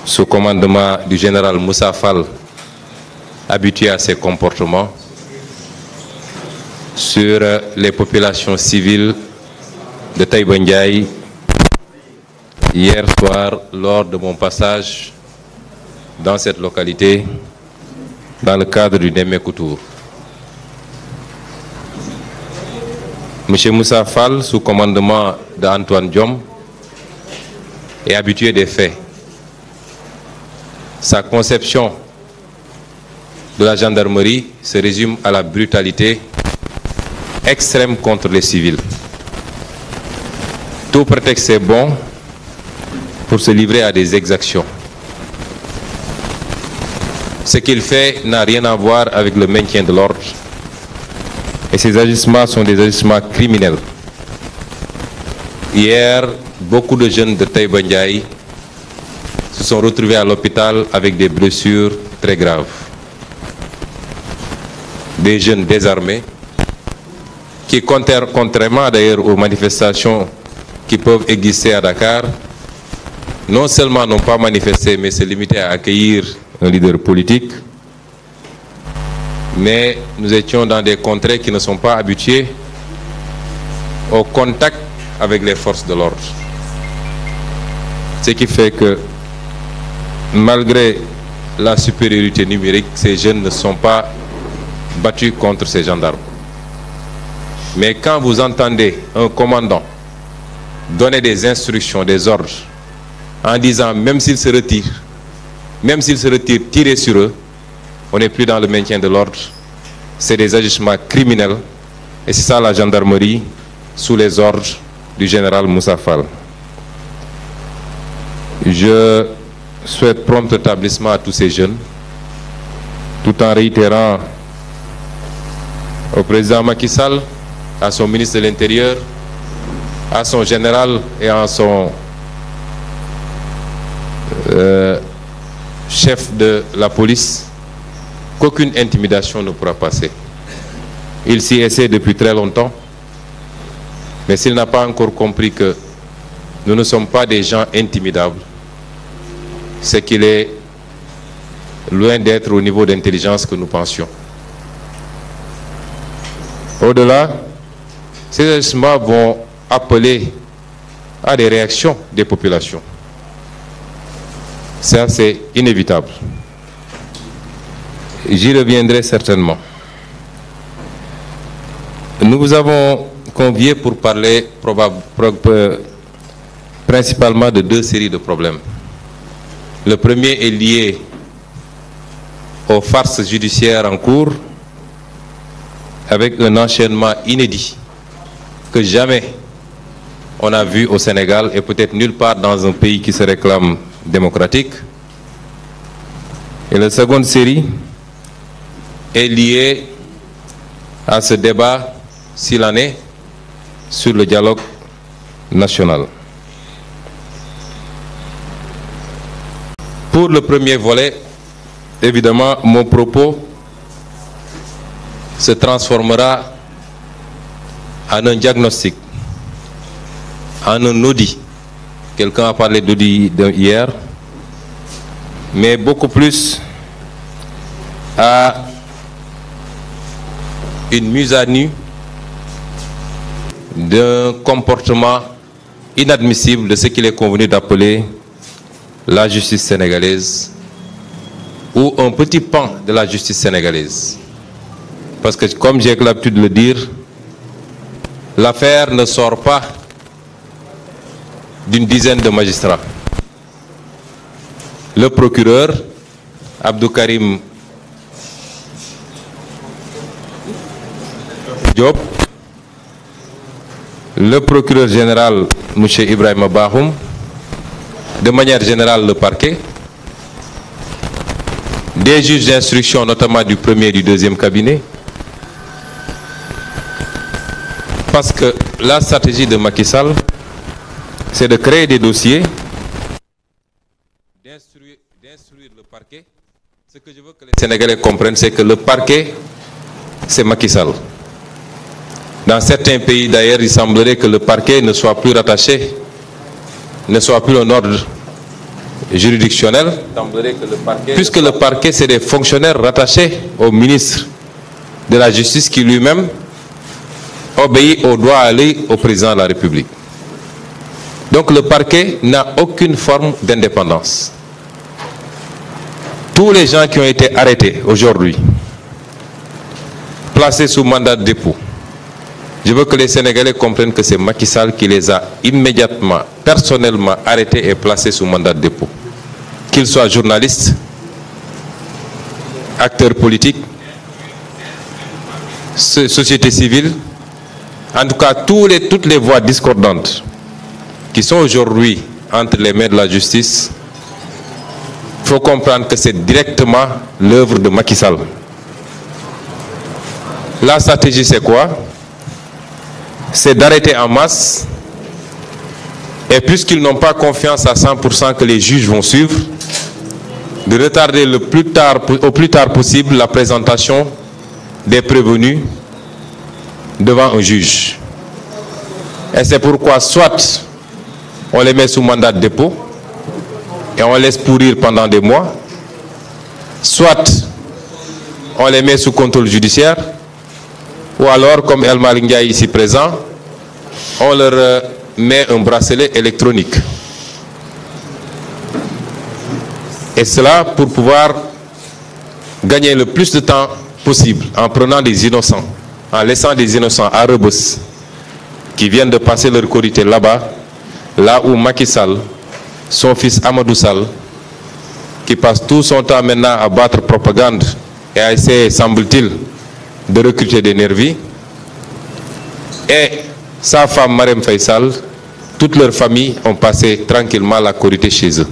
sous commandement du général Moussa Fall, habitué à ces comportements, sur les populations civiles de Taïba Ndiaye hier soir lors de mon passage dans cette localité dans le cadre du Nemmekou Tour. M. Moussa Fall, sous commandement d'Antoine Diome, est habitué des faits. Sa conception de la gendarmerie se résume à la brutalité extrême contre les civils. Tout prétexte est bon pour se livrer à des exactions. Ce qu'il fait n'a rien à voir avec le maintien de l'ordre. Et ces agissements sont des agissements criminels. Hier, beaucoup de jeunes de Taïba Ndiaye se sont retrouvés à l'hôpital avec des blessures très graves. Des jeunes désarmés qui, contrairement d'ailleurs aux manifestations qui peuvent exister à Dakar, non seulement n'ont pas manifesté, mais se limitaient à accueillir un leader politique, mais nous étions dans des contrées qui ne sont pas habituées au contact avec les forces de l'ordre. Ce qui fait que, malgré la supériorité numérique, ces jeunes ne sont pas battus contre ces gendarmes. Mais quand vous entendez un commandant donner des instructions, des ordres, en disant même s'ils se retirent, tirez sur eux, on n'est plus dans le maintien de l'ordre. C'est des agissements criminels et c'est ça la gendarmerie sous les ordres du général Moussa Fall. Je souhaite prompt rétablissement à tous ces jeunes, tout en réitérant au président Macky Sall, à son ministre de l'Intérieur, à son général et à son chef de la police, qu'aucune intimidation ne pourra passer. Il s'y essaie depuis très longtemps, mais s'il n'a pas encore compris que nous ne sommes pas des gens intimidables, c'est qu'il est loin d'être au niveau d'intelligence que nous pensions. Au-delà, ces agissements vont appeler à des réactions des populations. Ça, c'est inévitable. J'y reviendrai certainement. Nous vous avons conviés pour parler principalement de deux séries de problèmes. Le premier est lié aux farces judiciaires en cours, avec un enchaînement inédit que jamais on a vu au Sénégal et peut-être nulle part dans un pays qui se réclame démocratique. Et la seconde série est liée à ce débat, s'il en est, sur le dialogue national. Pour le premier volet, évidemment, mon propos se transformera en un diagnostic, en un audit. Quelqu'un a parlé d'audit hier, mais beaucoup plus à une mise à nu d'un comportement inadmissible de ce qu'il est convenu d'appeler la justice sénégalaise ou un petit pan de la justice sénégalaise. Parce que, comme j'ai l'habitude de le dire, l'affaire ne sort pas d'une dizaine de magistrats. Le procureur, Abdou Karim Diop, le procureur général, M. Ibrahima Bahoum, de manière générale le parquet, des juges d'instruction, notamment du premier et du deuxième cabinet, parce que la stratégie de Macky Sall, c'est de créer des dossiers, d'instruire le parquet. Ce que je veux que les Sénégalais comprennent, c'est que le parquet, c'est Macky Sall. Dans certains pays, d'ailleurs, il semblerait que le parquet ne soit plus rattaché, ne soit plus un ordre juridictionnelle, puisque le parquet, c'est des fonctionnaires rattachés au ministre de la Justice qui lui-même obéit au droit à aller au président de la République. Donc le parquet n'a aucune forme d'indépendance. Tous les gens qui ont été arrêtés aujourd'hui, placés sous mandat de dépôt, je veux que les Sénégalais comprennent que c'est Macky Sall qui les a immédiatement, personnellement arrêtés et placés sous mandat de dépôt. Qu'ils soient journalistes, acteurs politiques, société civile, en tout cas toutes les voix discordantes qui sont aujourd'hui entre les mains de la justice, il faut comprendre que c'est directement l'œuvre de Macky Sall. La stratégie, c'est quoi? C'est d'arrêter en masse, et puisqu'ils n'ont pas confiance à 100% que les juges vont suivre, de retarder au plus tard possible la présentation des prévenus devant un juge. Et c'est pourquoi soit on les met sous mandat de dépôt et on laisse pourrir pendant des mois, soit on les met sous contrôle judiciaire, ou alors, comme El Malick Ndiaye ici présent, on leur met un bracelet électronique. Et cela pour pouvoir gagner le plus de temps possible en prenant des innocents, en laissant des innocents à Rebeuss qui viennent de passer leur Korité là-bas, là où Macky Sall, son fils Amadou Sall, qui passe tout son temps maintenant à battre propagande et à essayer, semble-t-il, de recruter des nervis, et sa femme Marème Faye Sall, toute leur famille ont passé tranquillement la Korité chez eux.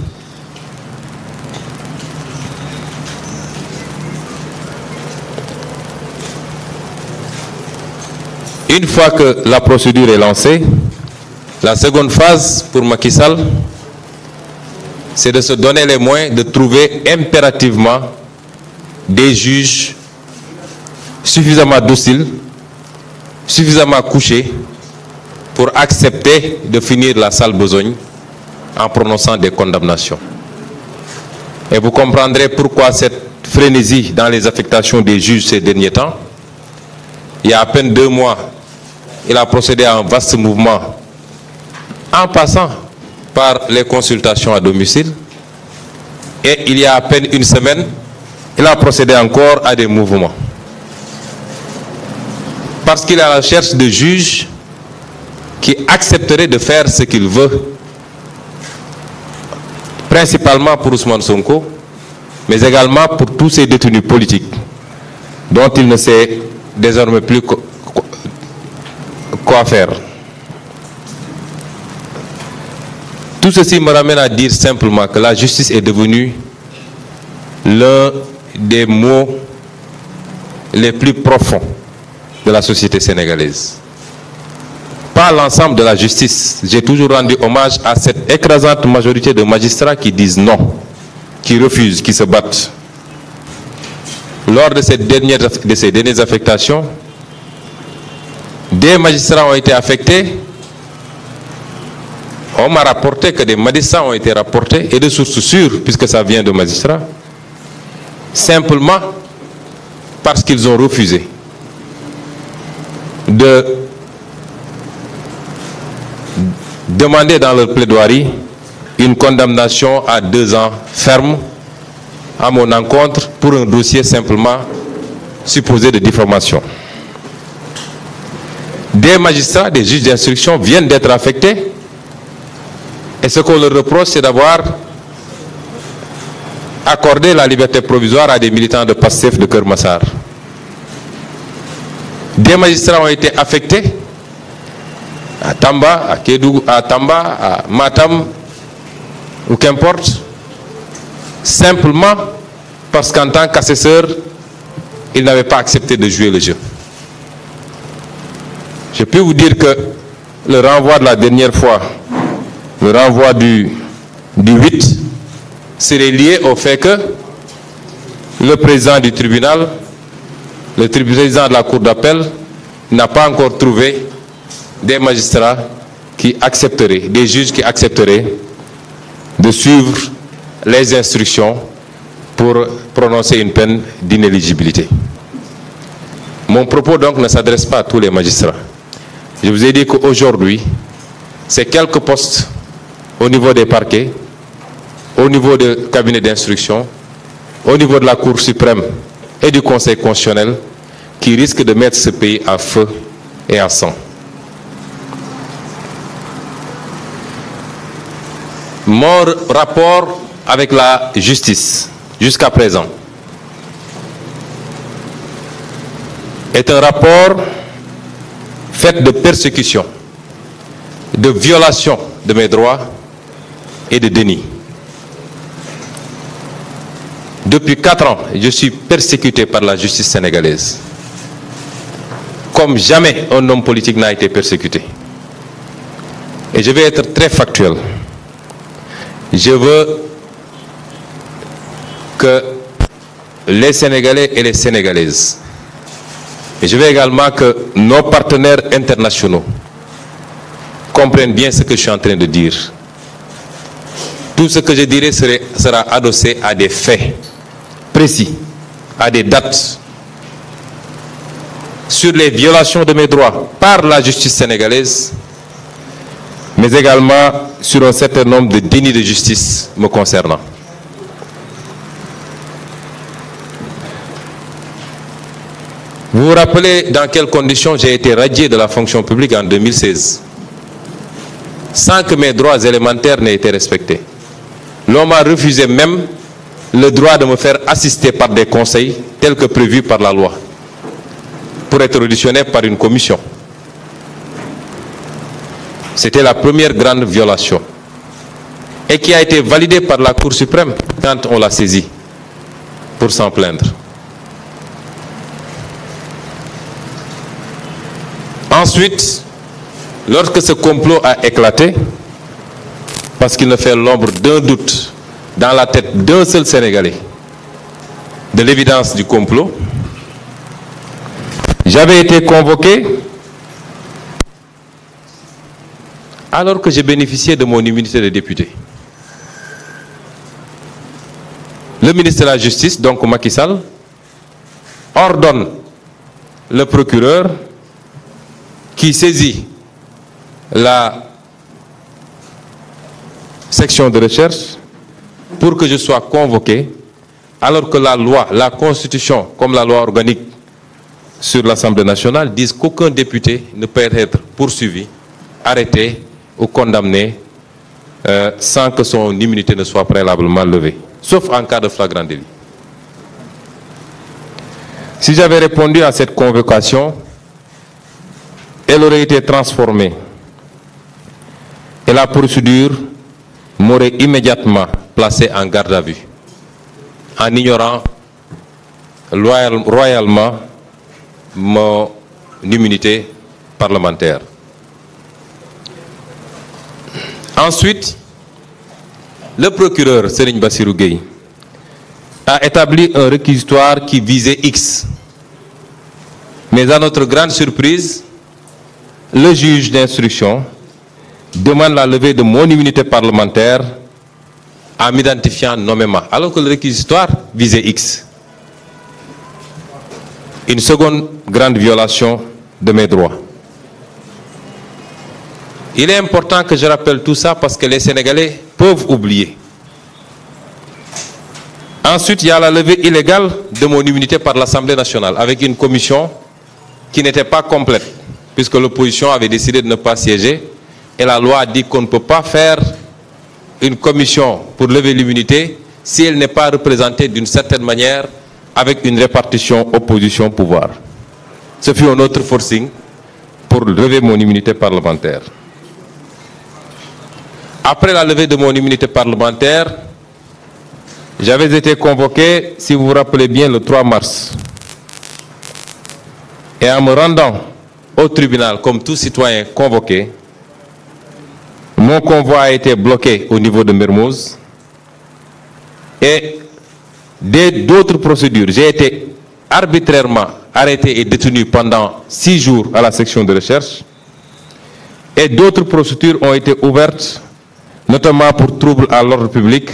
Une fois que la procédure est lancée, la seconde phase pour Macky Sall, c'est de se donner les moyens de trouver impérativement des juges suffisamment dociles, suffisamment couchés pour accepter de finir la sale besogne en prononçant des condamnations. Et vous comprendrez pourquoi cette frénésie dans les affectations des juges ces derniers temps. Il y a à peine 2 mois, il a procédé à un vaste mouvement en passant par les consultations à domicile. Et il y a à peine 1 semaine, il a procédé encore à des mouvements. Parce qu'il est à la recherche de juges qui accepteraient de faire ce qu'il veut, principalement pour Ousmane Sonko, mais également pour tous ces détenus politiques, dont il ne sait désormais plus quoi faire. Tout ceci me ramène à dire simplement que la justice est devenue l'un des maux les plus profonds de la société sénégalaise. Pas l'ensemble de la justice. J'ai toujours rendu hommage à cette écrasante majorité de magistrats qui disent non, qui refusent, qui se battent. Lors de ces dernières affectations, des magistrats ont été affectés. On m'a rapporté que des magistrats ont été rapportés, et de sources sûres, puisque ça vient de magistrats, simplement parce qu'ils ont refusé de demander dans leur plaidoirie une condamnation à 2 ans ferme à mon encontre pour un dossier simplement supposé de diffamation. Des magistrats, des juges d'instruction viennent d'être affectés, et ce qu'on leur reproche, c'est d'avoir accordé la liberté provisoire à des militants de PASTEF de Keur Massar. Des magistrats ont été affectés à Tamba, à Kédougou, à Tamba, à Matam, ou qu'importe, simplement parce qu'en tant qu'assesseur, ils n'avaient pas accepté de jouer le jeu. Je peux vous dire que le renvoi de la dernière fois, le renvoi du 8, serait lié au fait que le président du tribunal, le président de la cour d'appel, n'a pas encore trouvé des magistrats qui accepteraient, des juges qui accepteraient de suivre les instructions pour prononcer une peine d'inéligibilité. Mon propos donc ne s'adresse pas à tous les magistrats. Je vous ai dit qu'aujourd'hui, c'est quelques postes au niveau des parquets, au niveau du cabinet d'instruction, au niveau de la Cour suprême et du Conseil constitutionnel qui risquent de mettre ce pays à feu et à sang. Mon rapport avec la justice jusqu'à présent est un rapport fait de persécution, de violation de mes droits et de déni. Depuis 4 ans, je suis persécuté par la justice sénégalaise. Comme jamais un homme politique n'a été persécuté. Et je vais être très factuel. Je veux que les Sénégalais et les Sénégalaises, et je veux également que nos partenaires internationaux comprennent bien ce que je suis en train de dire. Tout ce que je dirai sera adossé à des faits précis, à des dates, sur les violations de mes droits par la justice sénégalaise, mais également sur un certain nombre de dénis de justice me concernant. Vous vous rappelez dans quelles conditions j'ai été radié de la fonction publique en 2016, sans que mes droits élémentaires n'aient été respectés. L'on m'a refusé même le droit de me faire assister par des conseils tels que prévus par la loi, pour être auditionné par une commission. C'était la première grande violation et qui a été validée par la Cour suprême quand on l'a saisie pour s'en plaindre. Ensuite, lorsque ce complot a éclaté, parce qu'il ne fait l'ombre d'un doute dans la tête d'un seul Sénégalais de l'évidence du complot, j'avais été convoqué alors que j'ai bénéficié de mon immunité de député. Le ministre de la Justice, donc Macky Sall, ordonne le procureur qui saisit la section de recherche pour que je sois convoqué, alors que la loi, la Constitution, comme la loi organique sur l'Assemblée nationale, disent qu'aucun député ne peut être poursuivi, arrêté ou condamné sans que son immunité ne soit préalablement levée, sauf en cas de flagrant délit. Si j'avais répondu à cette convocation, elle aurait été transformée et la procédure m'aurait immédiatement placé en garde à vue, en ignorant royalement mon immunité parlementaire. Ensuite, le procureur Serigne Bassirou Gueye a établi un réquisitoire qui visait X. Mais à notre grande surprise, le juge d'instruction demande la levée de mon immunité parlementaire en m'identifiant nommément, alors que le réquisitoire visait X. Une seconde grande violation de mes droits. Il est important que je rappelle tout ça parce que les Sénégalais peuvent oublier. Ensuite, il y a la levée illégale de mon immunité par l'Assemblée nationale avec une commission qui n'était pas complète, puisque l'opposition avait décidé de ne pas siéger et la loi a dit qu'on ne peut pas faire une commission pour lever l'immunité si elle n'est pas représentée d'une certaine manière avec une répartition opposition-pouvoir. Ce fut un autre forcing pour lever mon immunité parlementaire. Après la levée de mon immunité parlementaire, j'avais été convoqué, si vous vous rappelez bien, le 3 mars. Et en me rendant au tribunal comme tout citoyen convoqué, mon convoi a été bloqué au niveau de Mermoz et d'autres procédures. J'ai été arbitrairement arrêté et détenu pendant 6 jours à la section de recherche et d'autres procédures ont été ouvertes, notamment pour troubles à l'ordre public,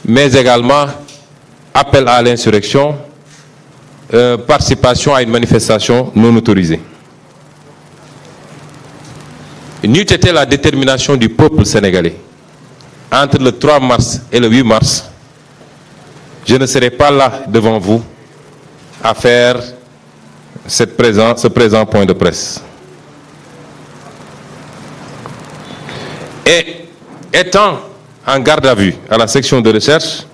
mais également appel à l'insurrection, participation à une manifestation non autorisée. N'eût été la détermination du peuple sénégalais entre le 3 mars et le 8 mars, je ne serai pas là devant vous à faire ce présent point de presse. Et étant en garde à vue à la section de recherche,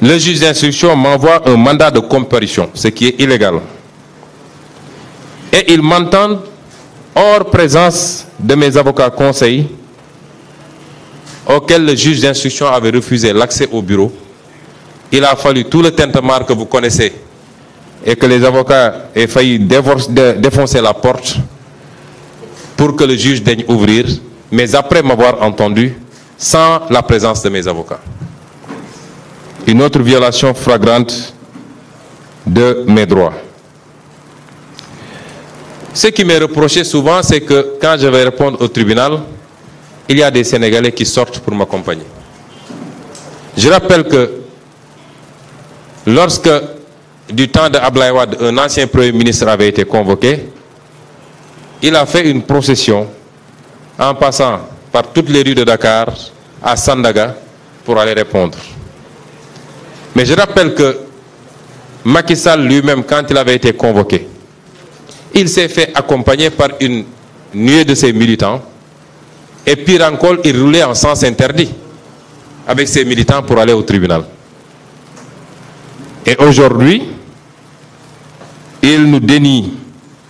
le juge d'instruction m'envoie un mandat de comparution, ce qui est illégal. Et il m'entend hors présence de mes avocats conseils, auxquels le juge d'instruction avait refusé l'accès au bureau. Il a fallu tout le tintamarre que vous connaissez et que les avocats aient failli défoncer la porte pour que le juge daigne ouvrir, mais après m'avoir entendu, sans la présence de mes avocats. Une autre violation flagrante de mes droits. Ce qui m'est reproché souvent, c'est que quand je vais répondre au tribunal, il y a des Sénégalais qui sortent pour m'accompagner. Je rappelle que lorsque, du temps de Abdoulaye Wade, un ancien Premier ministre avait été convoqué, il a fait une procession en passant par toutes les rues de Dakar à Sandaga pour aller répondre. Mais je rappelle que Macky Sall lui-même, quand il avait été convoqué, il s'est fait accompagner par une nuée de ses militants et pire encore, il roulait en sens interdit avec ses militants pour aller au tribunal. Et aujourd'hui, il nous dénie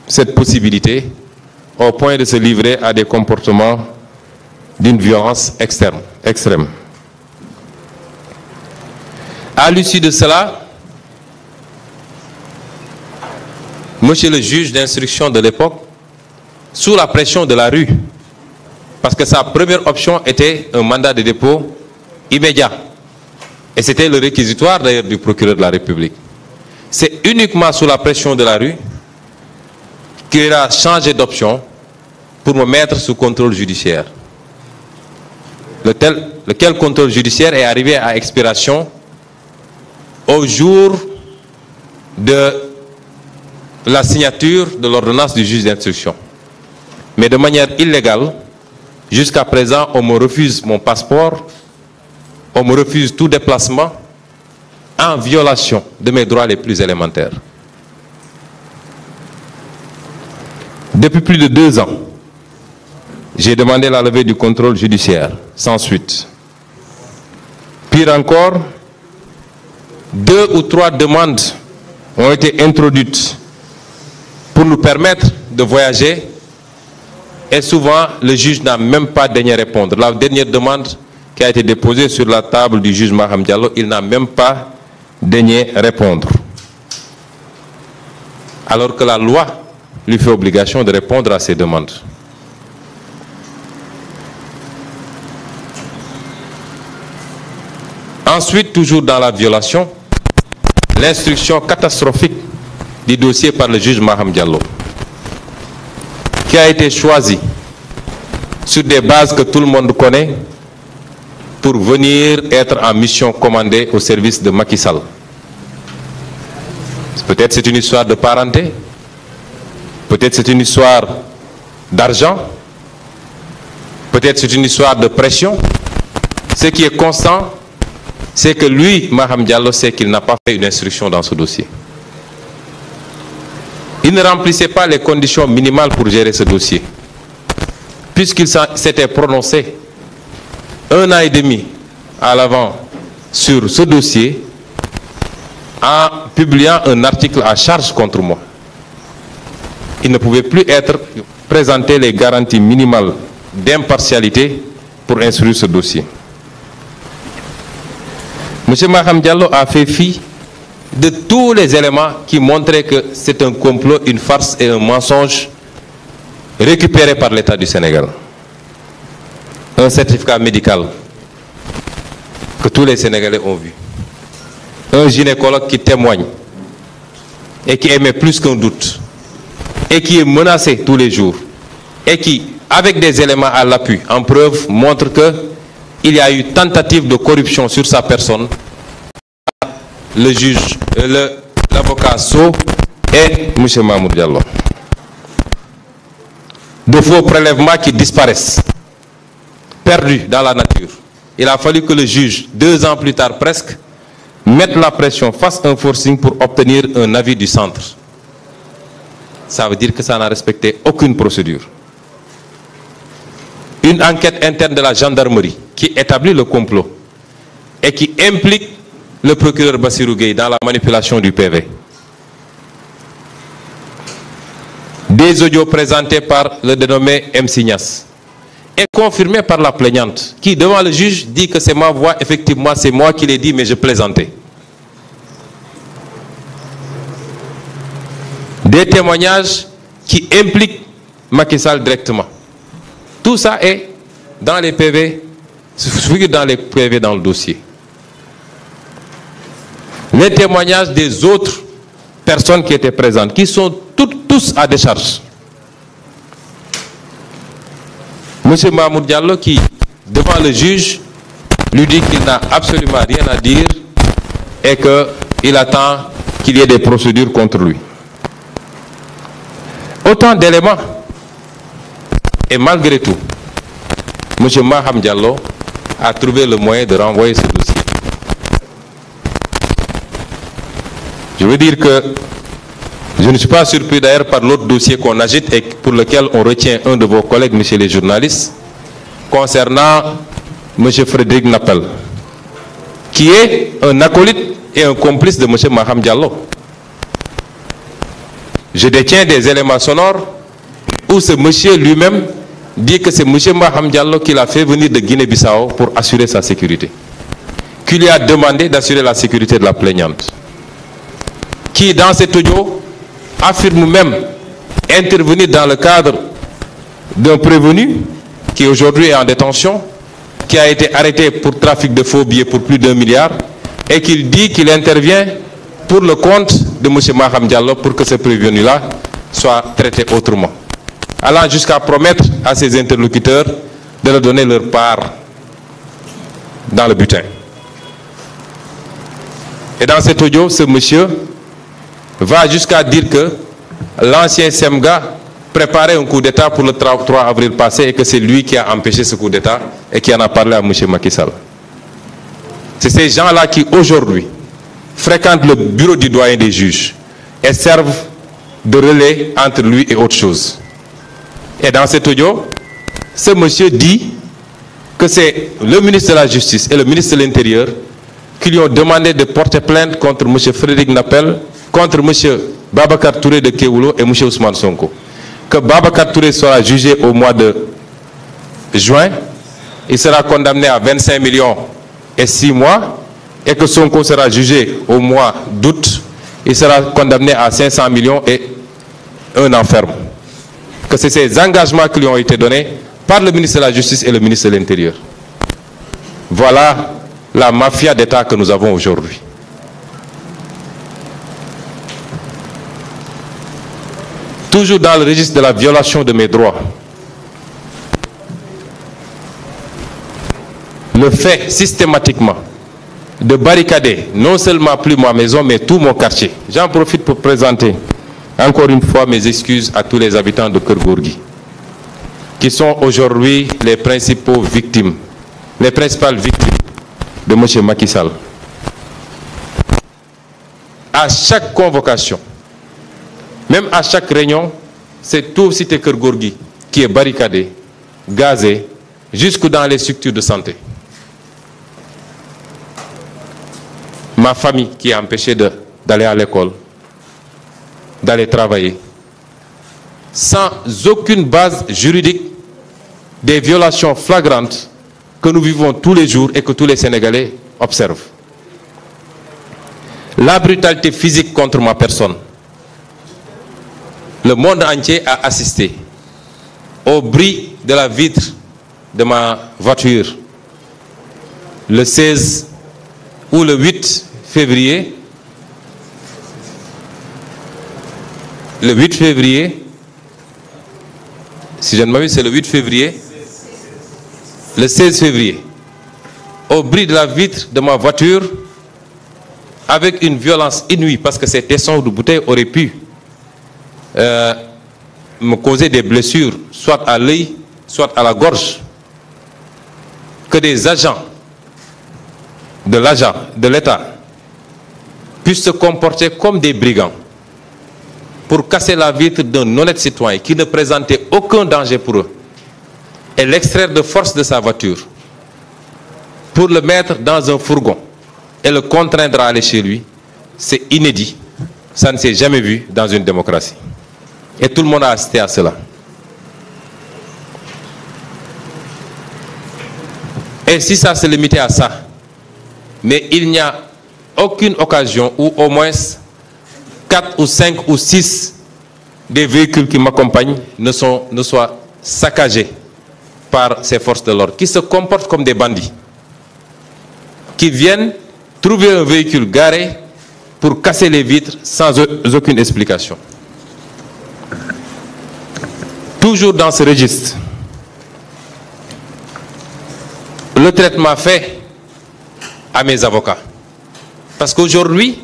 cette possibilité au point de se livrer à des comportements d'une violence extrême. À l'issue de cela, monsieur le juge d'instruction de l'époque, sous la pression de la rue, parce que sa première option était un mandat de dépôt immédiat. Et c'était le réquisitoire d'ailleurs du procureur de la République. C'est uniquement sous la pression de la rue qu'il a changé d'option pour me mettre sous contrôle judiciaire. Lequel contrôle judiciaire est arrivé à expiration au jour de la signature de l'ordonnance du juge d'instruction. Mais de manière illégale, jusqu'à présent, on me refuse mon passeport, on me refuse tout déplacement en violation de mes droits les plus élémentaires. Depuis plus de 2 ans, j'ai demandé la levée du contrôle judiciaire, sans suite. Pire encore, 2 ou 3 demandes ont été introduites pour nous permettre de voyager et souvent le juge n'a même pas daigné répondre. La dernière demande qui a été déposée sur la table du juge Maham Diallo, il n'a même pas daigné répondre. Alors que la loi lui fait obligation de répondre à ces demandes. Ensuite, toujours dans la violation, l'instruction catastrophique du dossier par le juge Maham Diallo, qui a été choisi sur des bases que tout le monde connaît pour venir être en mission commandée au service de Macky Sall. Peut-être c'est une histoire de parenté, peut-être c'est une histoire d'argent, peut-être c'est une histoire de pression. Ce qui est constant, c'est que lui, Maham Diallo, sait qu'il n'a pas fait une instruction dans ce dossier. Il ne remplissait pas les conditions minimales pour gérer ce dossier, puisqu'il s'était prononcé 1 an et demi à l'avant sur ce dossier en publiant un article à charge contre moi. Il ne pouvait plus être présenté les garanties minimales d'impartialité pour instruire ce dossier. M. Maham Diallo a fait fi de tous les éléments qui montraient que c'est un complot, une farce et un mensonge récupéré par l'État du Sénégal. Un certificat médical que tous les Sénégalais ont vu. Un gynécologue qui témoigne et qui émet plus qu'un doute et qui est menacé tous les jours et qui, avec des éléments à l'appui, en preuve, montre il y a eu tentative de corruption sur sa personne, le juge, l'avocat So et M. Mahmoud Diallo. De faux prélèvements qui disparaissent, perdus dans la nature. Il a fallu que le juge, 2 ans plus tard presque, mette la pression, fasse un forcing pour obtenir un avis du centre. Ça veut dire que ça n'a respecté aucune procédure. Une enquête interne de la gendarmerie qui établit le complot et qui implique le procureur Bassirou Gueye dans la manipulation du PV. Des audios présentés par le dénommé M. Signas et confirmés par la plaignante qui, devant le juge, dit que c'est ma voix, effectivement c'est moi qui l'ai dit, mais je plaisantais. Des témoignages qui impliquent Macky Sall directement. Tout ça est dans les PV, figure dans les PV dans le dossier. Les témoignages des autres personnes qui étaient présentes, qui sont tous à décharge. M. Mahmoud Diallo qui, devant le juge, lui dit qu'il n'a absolument rien à dire et qu'il attend qu'il y ait des procédures contre lui. Autant d'éléments. Et malgré tout, M. Maham Diallo a trouvé le moyen de renvoyer ce dossier. Je veux dire que je ne suis pas surpris d'ailleurs par l'autre dossier qu'on agite et pour lequel on retient un de vos collègues, messieurs les journalistes, concernant M. Frédéric Napel, qui est un acolyte et un complice de M. Maham Diallo. Je détiens des éléments sonores où ce monsieur lui-même dit que c'est M. Maham Diallo qui l'a fait venir de Guinée-Bissau pour assurer sa sécurité, qui lui a demandé d'assurer la sécurité de la plaignante, qui dans cet audio affirme même intervenir dans le cadre d'un prévenu qui aujourd'hui est en détention, qui a été arrêté pour trafic de faux billets pour plus d'1 milliard et qu'il dit qu'il intervient pour le compte de M. Maham Diallo pour que ce prévenu-là soit traité autrement, allant jusqu'à promettre à ses interlocuteurs de leur donner leur part dans le butin. Et dans cet audio, ce monsieur va jusqu'à dire que l'ancien Semga préparait un coup d'État pour le 3 avril passé et que c'est lui qui a empêché ce coup d'État et qui en a parlé à M. Macky Sall. C'est ces gens-là qui aujourd'hui fréquentent le bureau du doyen des juges et servent de relais entre lui et autre chose. Et dans cet audio, ce monsieur dit que c'est le ministre de la Justice et le ministre de l'Intérieur qui lui ont demandé de porter plainte contre M. Frédéric Napel, contre M. Babacar Touré de Kewoulo et M. Ousmane Sonko. Que Babacar Touré sera jugé au mois de juin, il sera condamné à 25 millions et 6 mois, et que Sonko sera jugé au mois d'août, il sera condamné à 500 millions et 1 an ferme. Que c'est ces engagements qui lui ont été donnés par le ministre de la Justice et le ministre de l'Intérieur. Voilà la mafia d'État que nous avons aujourd'hui. Toujours dans le registre de la violation de mes droits, le fait systématiquement de barricader non seulement plus ma maison mais tout mon quartier. J'en profite pour présenter encore une fois mes excuses à tous les habitants de Keur Gorgui qui sont aujourd'hui les principales victimes de M. Macky Sall. À chaque convocation, même à chaque réunion, c'est tout cité Keur Gorgui qui est barricadé, gazé, jusque dans les structures de santé. Ma famille qui est empêchée d'aller à l'école, d'aller travailler, sans aucune base juridique des violations flagrantes que nous vivons tous les jours et que tous les Sénégalais observent. La brutalité physique contre ma personne. Le monde entier a assisté au bris de la vitre de ma voiture le 16 ou le 8 février. Le 8 février, si je ne m'abuse, c'est le 8 février. Le 16 février. au bris de la vitre de ma voiture avec une violence inouïe, parce que ces tessons de bouteille auraient pu me causer des blessures, soit à l'œil, soit à la gorge, que des agents de l'État puissent se comporter comme des brigands pour casser la vitre d'un honnête citoyen qui ne présentait aucun danger pour eux et l'extraire de force de sa voiture pour le mettre dans un fourgon et le contraindre à aller chez lui, c'est inédit. Ça ne s'est jamais vu dans une démocratie. Et tout le monde a assisté à cela. Et si ça se limitait à ça, mais il n'y a aucune occasion où au moins 4 ou 5 ou 6 des véhicules qui m'accompagnent ne soient saccagés par ces forces de l'ordre, qui se comportent comme des bandits, qui viennent trouver un véhicule garé pour casser les vitres sans aucune explication. Toujours dans ce registre, le traitement fait à mes avocats. Parce qu'aujourd'hui,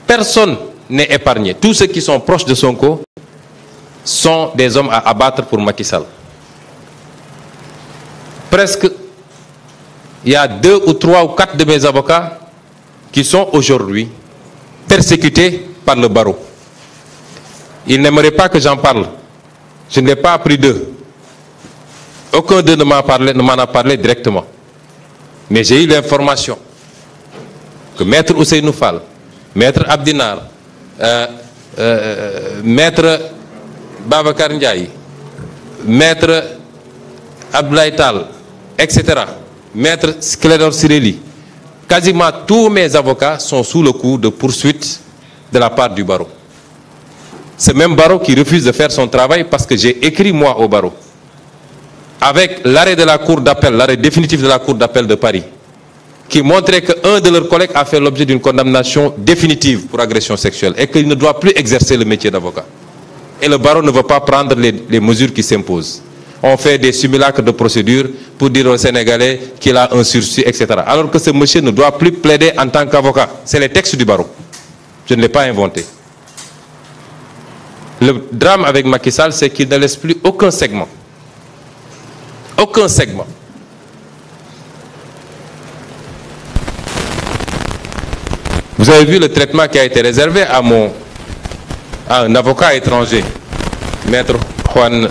personne n'est épargné. Tous ceux qui sont proches de Sonko sont des hommes à abattre pour Macky Sall. Presque, il y a 2 ou 3 ou 4 de mes avocats qui sont aujourd'hui persécutés par le barreau. Ils n'aimeraient pas que j'en parle. Je ne l'ai pas appris d'eux. Aucun d'eux ne m'en a parlé directement. Mais j'ai eu l'information que Maître Ousseynou Fall, Maître Abdinar, Maître Babacar Ndiaye, Maître Abdoulaye Tal, etc., Maître Clédor Ciré, quasiment tous mes avocats sont sous le coup de poursuites de la part du barreau. Ce même barreau qui refuse de faire son travail parce que j'ai écrit moi au barreau, avec l'arrêt de la cour d'appel, l'arrêt définitif de la cour d'appel de Paris, qui montrait qu'un de leurs collègues a fait l'objet d'une condamnation définitive pour agression sexuelle et qu'il ne doit plus exercer le métier d'avocat. Et le barreau ne veut pas prendre les mesures qui s'imposent. On fait des simulacres de procédure pour dire aux Sénégalais qu'il a un sursis, etc. Alors que ce monsieur ne doit plus plaider en tant qu'avocat. C'est les textes du barreau. Je ne l'ai pas inventé. Le drame avec Macky Sall, c'est qu'il ne laisse plus aucun segment. Aucun segment. Vous avez vu le traitement qui a été réservé à un avocat étranger, Maître Juan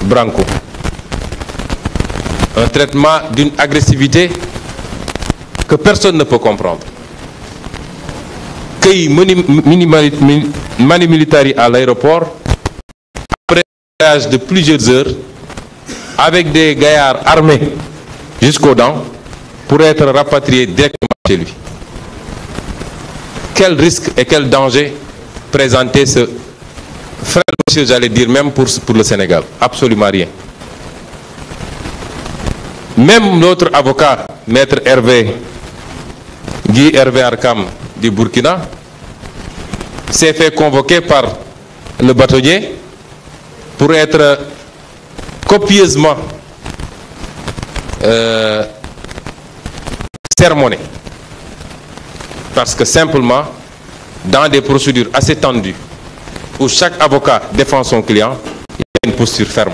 Branco. Un traitement d'une agressivité que personne ne peut comprendre. Cueilli mani militari à l'aéroport, après un voyage de plusieurs heures, avec des gaillards armés jusqu'aux dents, pour être rapatriés directement chez lui. Quel risque et quel danger présentait ce frère monsieur, j'allais dire même pour le Sénégal? Absolument rien. Même notre avocat, Maître Guy Hervé Arkam du Burkina, s'est fait convoquer par le bâtonnier pour être copieusement sermonné. Parce que simplement, dans des procédures assez tendues, où chaque avocat défend son client, il y a une posture ferme.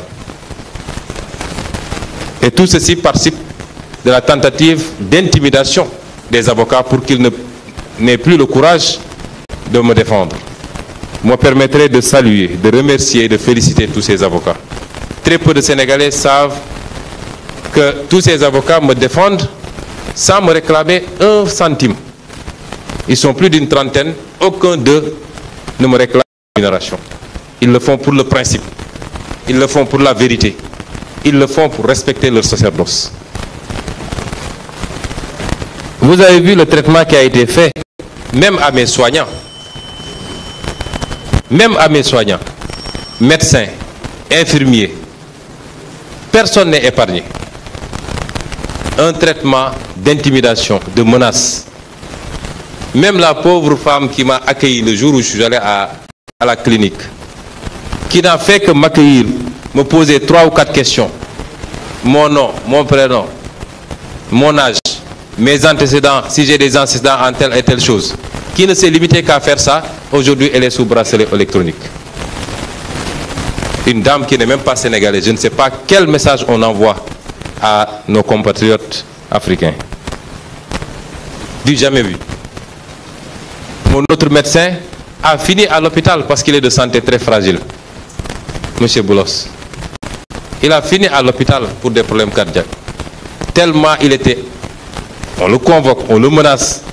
Et tout ceci participe de la tentative d'intimidation des avocats pour qu'ils n'aient plus le courage de me défendre. Moi, permettrait de saluer, de remercier et de féliciter tous ces avocats. Très peu de Sénégalais savent que tous ces avocats me défendent sans me réclamer un centime. Ils sont plus d'une trentaine, aucun d'eux ne me réclame une rémunération. Ils le font pour le principe, ils le font pour la vérité, ils le font pour respecter leur sacerdoce. Vous avez vu le traitement qui a été fait, même à mes soignants, médecins, infirmiers, personne n'est épargné. Un traitement d'intimidation, de menace. Même la pauvre femme qui m'a accueilli le jour où je suis allé à la clinique, qui n'a fait que m'accueillir, me poser 3 ou 4 questions. Mon nom, mon prénom, mon âge, mes antécédents, si j'ai des antécédents en telle et telle chose, qui ne s'est limité qu'à faire ça, aujourd'hui elle est sous bracelet électronique. Une dame qui n'est même pas sénégalaise, je ne sais pas quel message on envoie à nos compatriotes africains. Du jamais vu. Mon autre médecin a fini à l'hôpital parce qu'il est de santé très fragile. Monsieur Boulos. Il a fini à l'hôpital pour des problèmes cardiaques. Tellement il était... On le convoque, on le menace,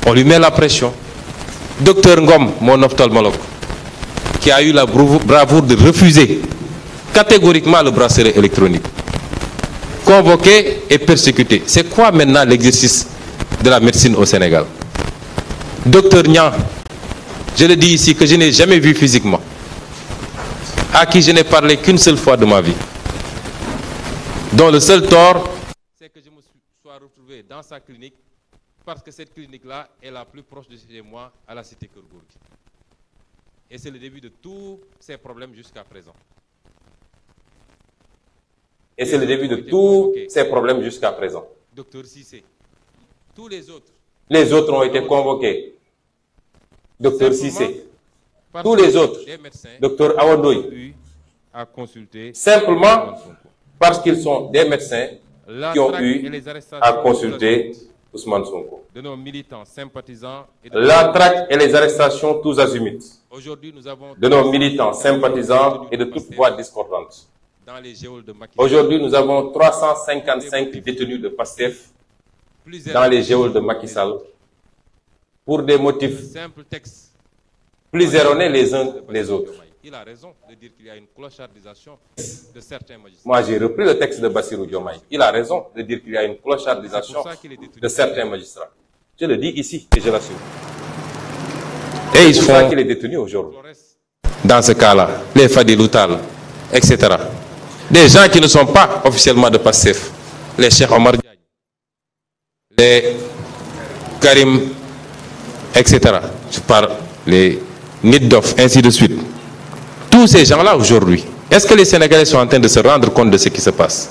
on lui met la pression. Docteur Ngom, mon ophtalmologue, qui a eu la bravoure de refuser catégoriquement le bracelet électronique. Convoqué et persécuté. C'est quoi maintenant l'exercice de la médecine au Sénégal? Docteur Nian, je le dis ici, que je n'ai jamais vu physiquement, à qui je n'ai parlé qu'une seule fois de ma vie, dont le seul tort, c'est que je me sois retrouvé dans sa clinique, parce que cette clinique-là est la plus proche de chez moi, à la cité Keur-Gorgui. Et c'est le début de tous ces problèmes jusqu'à présent. Et c'est le début de tous ces problèmes jusqu'à présent. Docteur Cissé, tous les autres ont été convoqués. Docteur Cissé, tous les autres, docteur Awandoy, simplement parce qu'ils sont des médecins qui ont eu à consulter Ousmane Sonko. De nos militants sympathisants la traque et les arrestations tous azimuts. De nos militants sympathisants et de toutes voix discordantes. Aujourd'hui, nous avons 355 détenus de PASTEF dans les geôles de Macky Sall pour des motifs plus erronés les uns les autres. Il a raison de dire qu'il y a une clochardisation de certains magistrats. Moi, j'ai repris le texte de Bassirou Diomaye. Il a raison de dire qu'il y a une clochardisation de certains magistrats. Je le dis ici et je l'assume. Et ils font ça qu'il est détenu aujourd'hui. Dans ce cas-là, les Fadilou Tall, etc. Des gens qui ne sont pas officiellement de PASTEF. Les Cheikh Omar Diagne, les Karim, etc. Je parle, les Niddoff, ainsi de suite. Tous ces gens-là aujourd'hui, est-ce que les Sénégalais sont en train de se rendre compte de ce qui se passe?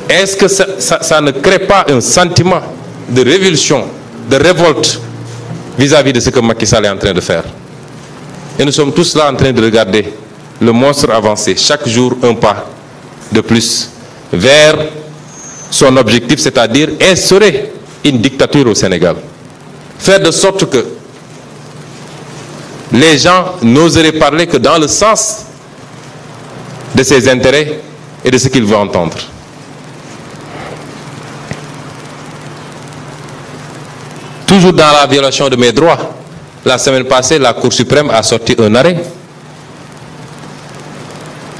Est-ce que ça ne crée pas un sentiment de révulsion, de révolte vis-à-vis de ce que Macky Sall est en train de faire? Et nous sommes tous là en train de regarder le monstre avancer, chaque jour un pas de plus vers son objectif, c'est-à-dire instaurer une dictature au Sénégal. Faire de sorte que les gens n'oseraient parler que dans le sens de ses intérêts et de ce qu'ils veulent entendre. Toujours dans la violation de mes droits, la semaine passée, la Cour suprême a sorti un arrêt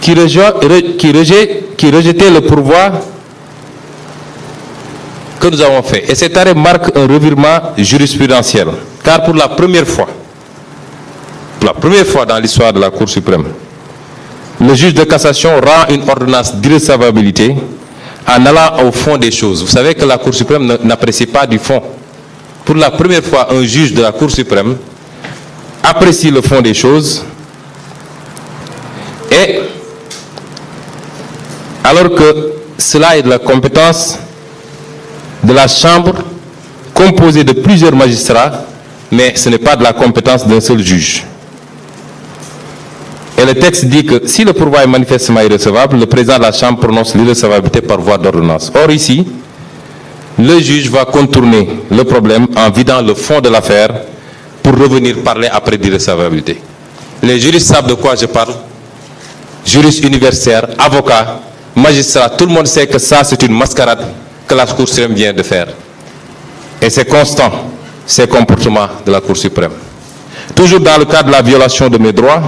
qui rejetait le pourvoi que nous avons fait. Et cet arrêt marque un revirement jurisprudentiel. Car pour la première fois dans l'histoire de la Cour suprême, le juge de cassation rend une ordonnance d'irrecevabilité en allant au fond des choses. Vous savez que la Cour suprême n'apprécie pas du fond. Pour la première fois, un juge de la Cour suprême apprécie le fond des choses, et alors que cela est de la compétence de la Chambre composée de plusieurs magistrats, mais ce n'est pas de la compétence d'un seul juge. Et le texte dit que si le pourvoi est manifestement irrecevable, le président de la Chambre prononce l'irrecevabilité par voie d'ordonnance. Or ici, le juge va contourner le problème en vidant le fond de l'affaire pour revenir parler après d'irrecevabilité. Les juristes savent de quoi je parle. Juristes universitaires, avocats, magistrats, tout le monde sait que ça c'est une mascarade que la Cour suprême vient de faire. Et c'est constant, ces comportements de la Cour suprême. Toujours dans le cadre de la violation de mes droits,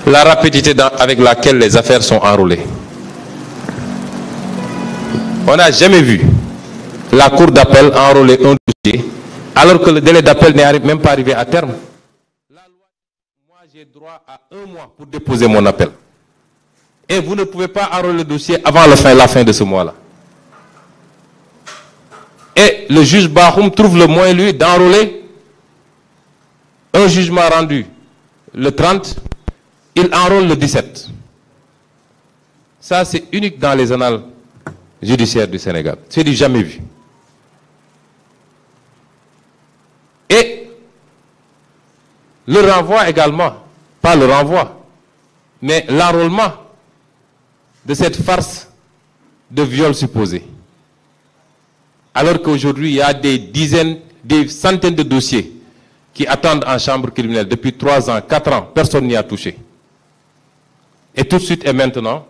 la rapidité avec laquelle les affaires sont enrôlées. On n'a jamais vu la Cour d'appel enrôler un dossier alors que le délai d'appel n'est même pas arrivé à terme. La loi, moi j'ai droit à 1 mois pour déposer mon appel. Et vous ne pouvez pas enrôler le dossier avant la fin de ce mois-là. Et le juge Bahoum trouve le moyen, lui, d'enrôler un jugement rendu le 30, il enrôle le 17. Ça, c'est unique dans les annales judiciaire du Sénégal. C'est du jamais vu. Et le renvoi également, pas le renvoi, mais l'enrôlement de cette farce de viol supposé. Alors qu'aujourd'hui, il y a des dizaines, des centaines de dossiers qui attendent en chambre criminelle depuis 3 ans, 4 ans, personne n'y a touché. Et tout de suite et maintenant,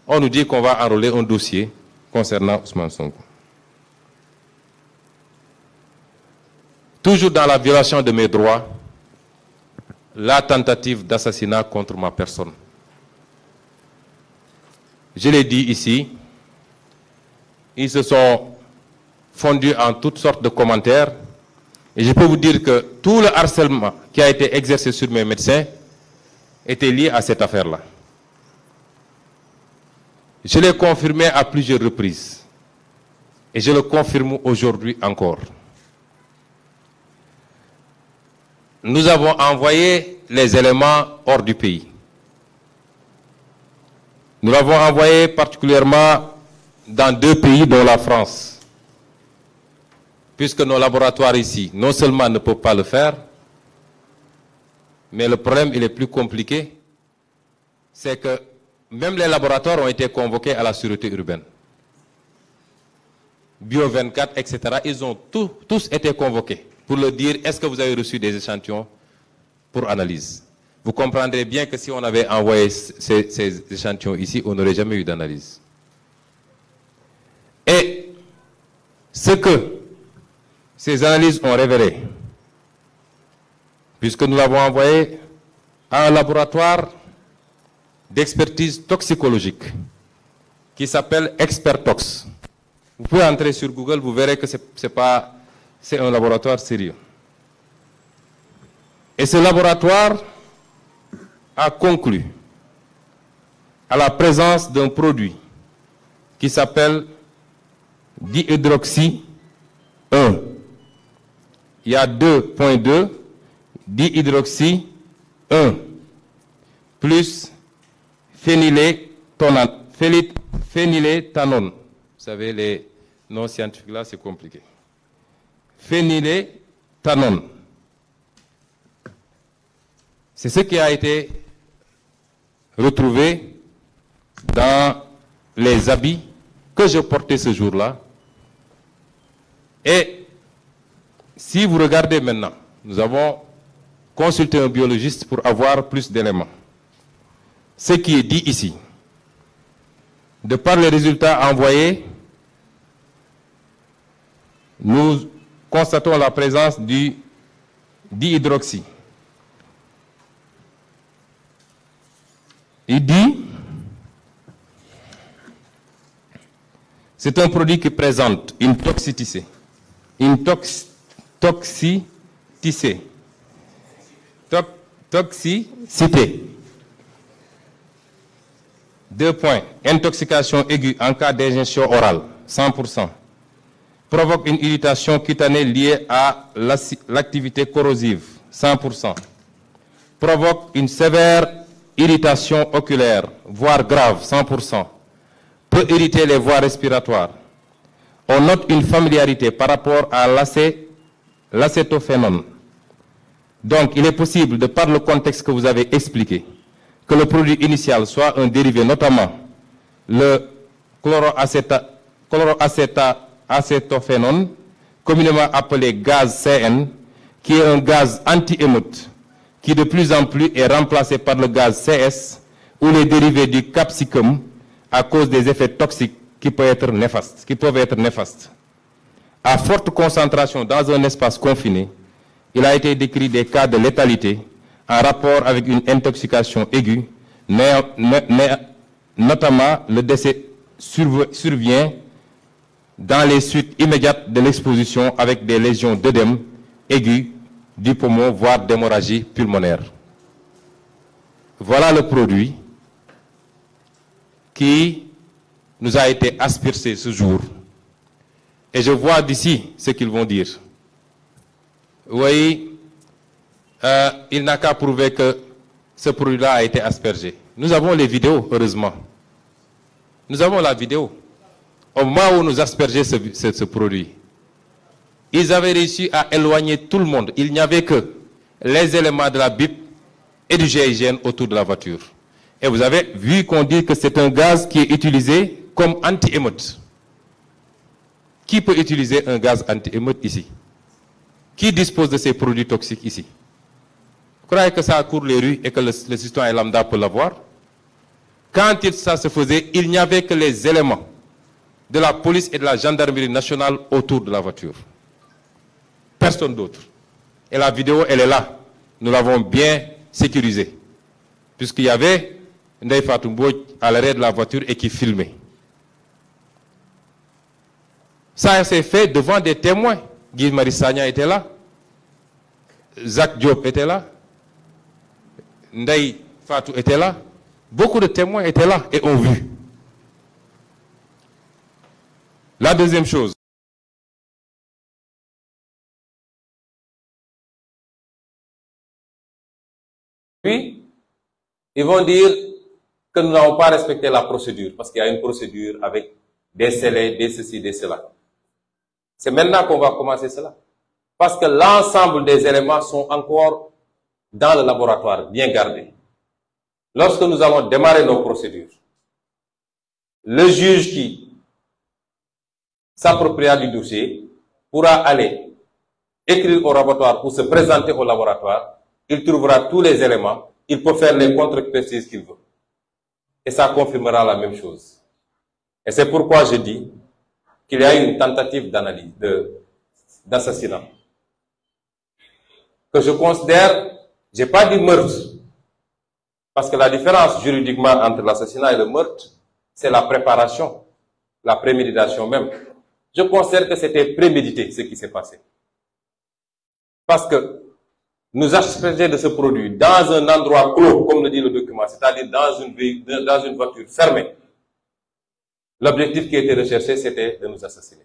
on nous dit qu'on va enrôler un dossier concernant Ousmane Sonko. Toujours dans la violation de mes droits, la tentative d'assassinat contre ma personne. Je l'ai dit ici, ils se sont fondus en toutes sortes de commentaires. Et je peux vous dire que tout le harcèlement qui a été exercé sur mes médecins était lié à cette affaire-là. Je l'ai confirmé à plusieurs reprises. Et je le confirme aujourd'hui encore. Nous avons envoyé les éléments hors du pays. Nous l'avons envoyé particulièrement dans 2 pays, dont la France. Puisque nos laboratoires ici, non seulement ne peuvent pas le faire, mais le problème, il est plus compliqué. C'est que même les laboratoires ont été convoqués à la sûreté urbaine. Bio 24, etc. Ils ont tous été convoqués pour leur dire, est-ce que vous avez reçu des échantillons pour analyse? Vous comprendrez bien que si on avait envoyé ces échantillons ici, on n'aurait jamais eu d'analyse. Et ce que ces analyses ont révélé, puisque nous l'avons envoyé à un laboratoire d'expertise toxicologique qui s'appelle Expertox. Vous pouvez entrer sur Google, vous verrez que c'est un laboratoire sérieux. Et ce laboratoire a conclu à la présence d'un produit qui s'appelle dihydroxy 1. Il y a 2.2 dihydroxy 1 plus phényléthanone. Vous savez, les noms scientifiques là, c'est compliqué. Phényléthanone. C'est ce qui a été retrouvé dans les habits que je portais ce jour-là. Et si vous regardez maintenant, nous avons consulté un biologiste pour avoir plus d'éléments. Ce qui est dit ici, de par les résultats envoyés, nous constatons la présence du dihydroxy. Il dit, c'est un produit qui présente une toxicité. Toxicité. 2 points. Intoxication aiguë en cas d'ingestion orale, 100%. Provoque une irritation cutanée liée à l'activité corrosive, 100%. Provoque une sévère irritation oculaire, voire grave, 100%. Peut irriter les voies respiratoires. On note une familiarité par rapport à l'acétophénone. Donc, il est possible, de par le contexte que vous avez expliqué, que le produit initial soit un dérivé, notamment le chloroacétophénone, communément appelé gaz CN, qui est un gaz anti-émeute, qui de plus en plus est remplacé par le gaz CS ou les dérivés du capsicum à cause des effets toxiques qui peuvent être néfastes. À forte concentration dans un espace confiné, il a été décrit des cas de létalité en rapport avec une intoxication aiguë, notamment le décès survient dans les suites immédiates de l'exposition avec des lésions d'œdème aigu du poumon, voire d'hémorragie pulmonaire. Voilà le produit qui nous a été aspergé ce jour. Et je vois d'ici ce qu'ils vont dire. Oui, il n'a qu'à prouver que ce produit-là a été aspergé. Nous avons les vidéos, heureusement. Nous avons la vidéo. au moment où nous aspergeons ce produit, ils avaient réussi à éloigner tout le monde. Il n'y avait que les éléments de la BIP et du GIGN autour de la voiture. Et vous avez vu qu'on dit que c'est un gaz qui est utilisé comme anti-émeute. Qui peut utiliser un gaz anti-émeute ici? Qui dispose de ces produits toxiques ici? Vous croyez que ça court les rues et que le citoyen lambda peut l'avoir? Quand ça se faisait, il n'y avait que les éléments de la police et de la gendarmerie nationale autour de la voiture. Personne d'autre. Et la vidéo, elle est là. Nous l'avons bien sécurisée. Puisqu'il y avait Ndeye Fatou Mbodj à l'arrière de la voiture et qui filmait. Ça s'est fait devant des témoins. Guy Marius Sagna était là. Jacques Diop était là. Ndeye Fatou était là. Beaucoup de témoins étaient là et ont vu. La deuxième chose. Puis, ils vont dire que nous n'avons pas respecté la procédure, parce qu'il y a une procédure avec des scellés, des ceci, des cela. C'est maintenant qu'on va commencer cela. Parce que l'ensemble des éléments sont encore dans le laboratoire, bien gardés. Lorsque nous allons démarrer nos procédures, le juge qui s'appropriera du dossier pourra aller écrire au laboratoire ou se présenter au laboratoire. Il trouvera tous les éléments, il peut faire les contre-expertises qu'il veut. Et ça confirmera la même chose. Et c'est pourquoi je dis qu'il y a une tentative d'analyse, d'assassinat. Que je considère, j'ai pas dit meurtre, parce que la différence juridiquement entre l'assassinat et le meurtre, c'est la préparation, la préméditation même. Je considère que c'était prémédité ce qui s'est passé. Parce que nous asperger de ce produit dans un endroit clos, comme le dit le document, c'est-à-dire dans une voiture fermée. L'objectif qui était recherché, c'était de nous assassiner.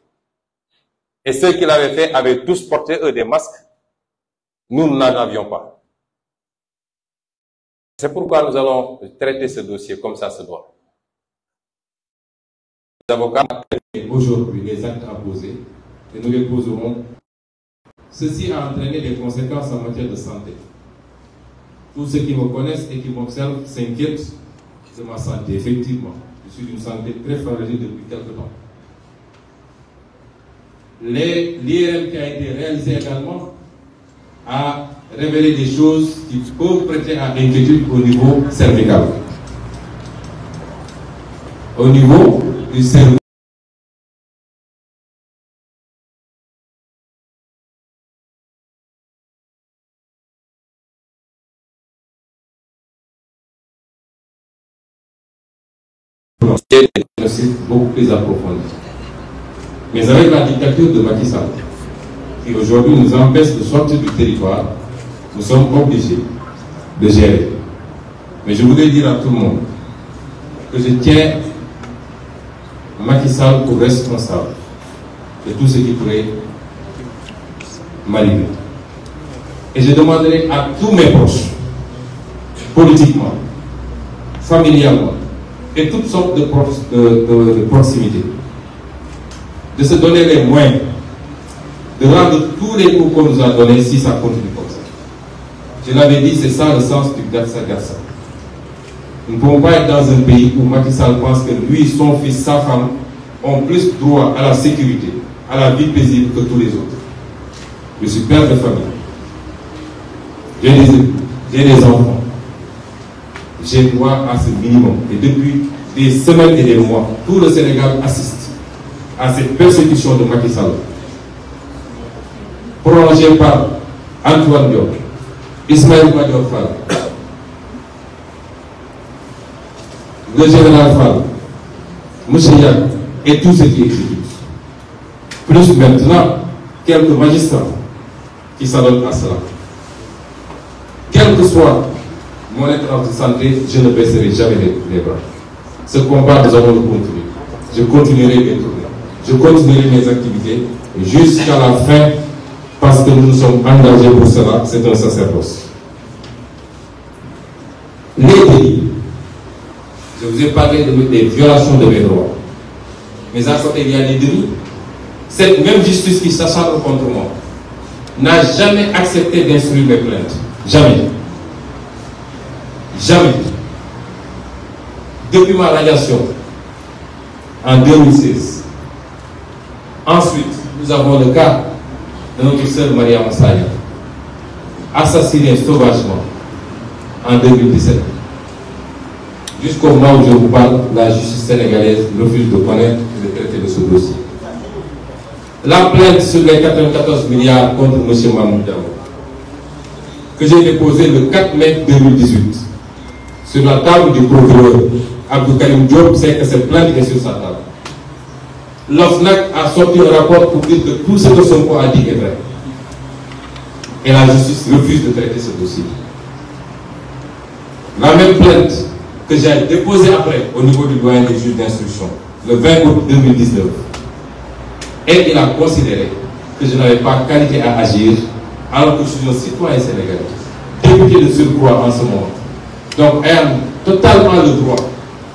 Et ceux qui l'avaient fait avaient tous porté, eux, des masques. Nous n'en avions pas. C'est pourquoi nous allons traiter ce dossier comme ça se doit. Les avocats, aujourd'hui, les actes à poser, et nous les poserons. Ceci a entraîné des conséquences en matière de santé. Tous ceux qui me connaissent et qui m'observent s'inquiètent de ma santé. Effectivement, je suis d'une santé très fragile depuis quelque temps. L'IRM qui a été réalisé également a révélé des choses qui peuvent prêter à inquiétude au niveau cervical. Au niveau du cerveau. Beaucoup plus approfondi. Mais avec la dictature de Macky Sall, qui aujourd'hui nous empêche de sortir du territoire, nous sommes obligés de gérer. Mais je voudrais dire à tout le monde que je tiens Macky Sall pour responsable de tout ce qui pourrait m'arriver. Et je demanderai à tous mes proches, politiquement, familialement, et toutes sortes de proximité, de se donner les moyens de rendre tous les coups qu'on nous a donnés si ça continue comme ça. Je l'avais dit, c'est ça le sens du Gatsa-Gatsa. Nous ne pouvons pas être dans un pays où Macky Sall pense que lui, son fils, sa femme ont plus droit à la sécurité, à la vie paisible que tous les autres. Je suis père de famille. J'ai des enfants. J'ai droit à ce minimum. Et depuis des semaines et des mois, tout le Sénégal assiste à cette persécution de Macky Sall, prolongée par Antoine Diop, Ismaël Madior Fall, le général Fall, M. Yak et tous ceux qui exécutent. Plus maintenant, quelques magistrats qui s'adonnent à cela. Quel que soit mon état de santé, je ne baisserai jamais les bras. Ce combat, nous allons le continuer. Je continuerai mes tournées. Je continuerai mes activités jusqu'à la fin parce que nous nous sommes engagés pour cela. C'est un sacerdoce. Les délits. Je vous ai parlé des violations de mes droits. Mais à côté, il y a des demi. Cette même justice qui s'acharne contre moi n'a jamais accepté d'instruire mes plaintes. Jamais. Jamais. Depuis ma radiation, en 2016. Ensuite, nous avons le cas de notre sœur Maria Massaya, assassinée sauvagement en 2017. Jusqu'au moment où je vous parle, la justice sénégalaise refuse de connaître et de traiter de ce dossier. La plainte sur les 94 milliards contre M. Mamoud Diallo, que j'ai déposée le 4 mai 2018, sur la table du procureur Abdou Karim Diop, sait que cette plainte est sur sa table. L'OFNAC a sorti un rapport pour dire que tout ce que Sonko a dit est vrai. Et la justice refuse de traiter ce dossier. La même plainte que j'ai déposée après au niveau du doyen des juges d'instruction, le 20 août 2019, et il a considéré que je n'avais pas qualité à agir alors que je suis un citoyen sénégalais, député de surcroît en ce moment. Donc, ayant totalement le droit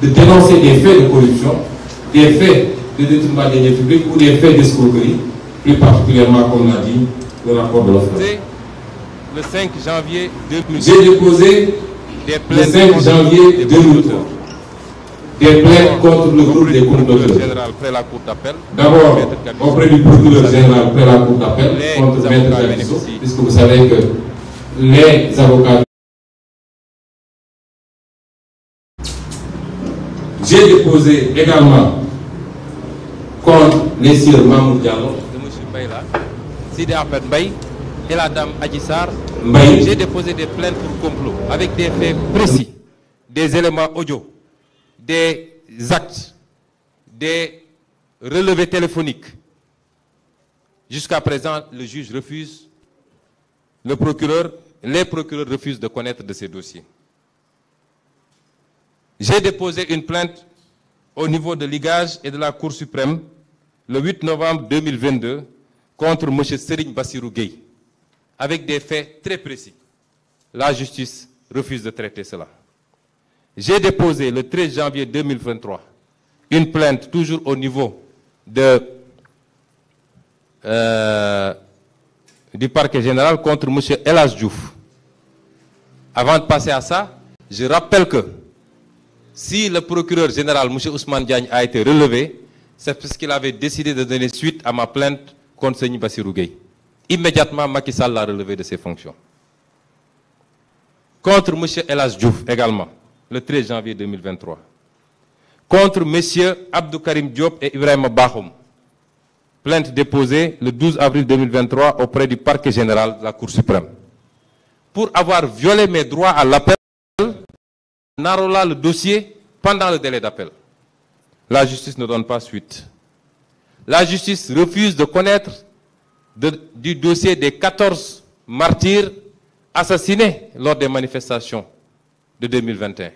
de dénoncer des faits de corruption, des faits de détournement des deniers publics ou des faits d'escroquerie, plus particulièrement, comme l'a dit le rapport de l'OFNAC. Le 5 janvier 2003. J'ai déposé le 5 janvier 2003 des plaintes contre le groupe des comploteurs. D'abord, auprès du procureur général près la cour d'appel contre Maître Jacques, puisque vous savez que les avocats. J'ai déposé également contre les sieurs Mamoud Diallo, de M. Bayla, Sidi Ahmed Mbaye et la dame Adjissar. J'ai déposé des plaintes pour complot avec des faits précis, des éléments audio, des actes, des relevés téléphoniques. Jusqu'à présent, le juge refuse, les procureurs refusent de connaître de ces dossiers. J'ai déposé une plainte au niveau de l'IGAJ et de la Cour suprême le 8 novembre 2022 contre M. Serigne Bassirou Gueye, avec des faits très précis. La justice refuse de traiter cela. J'ai déposé le 13 janvier 2023 une plainte toujours au niveau du parquet général contre M. Elas Diouf. Avant de passer à ça, je rappelle que si le procureur général, M. Ousmane Diagne, a été relevé, c'est parce qu'il avait décidé de donner suite à ma plainte contre Serigne Bassirou Gueye. Immédiatement, Macky Sall l'a relevé de ses fonctions. Contre M. Elas Diouf également, le 13 janvier 2023. Contre M. Abdou Karim Diop et Ibrahima Bakhoum. Plainte déposée le 12 avril 2023 auprès du parquet général de la Cour suprême. Pour avoir violé mes droits à l'appel, on enrôla le dossier pendant le délai d'appel. La justice ne donne pas suite. La justice refuse de connaître du dossier des 14 martyrs assassinés lors des manifestations de 2021.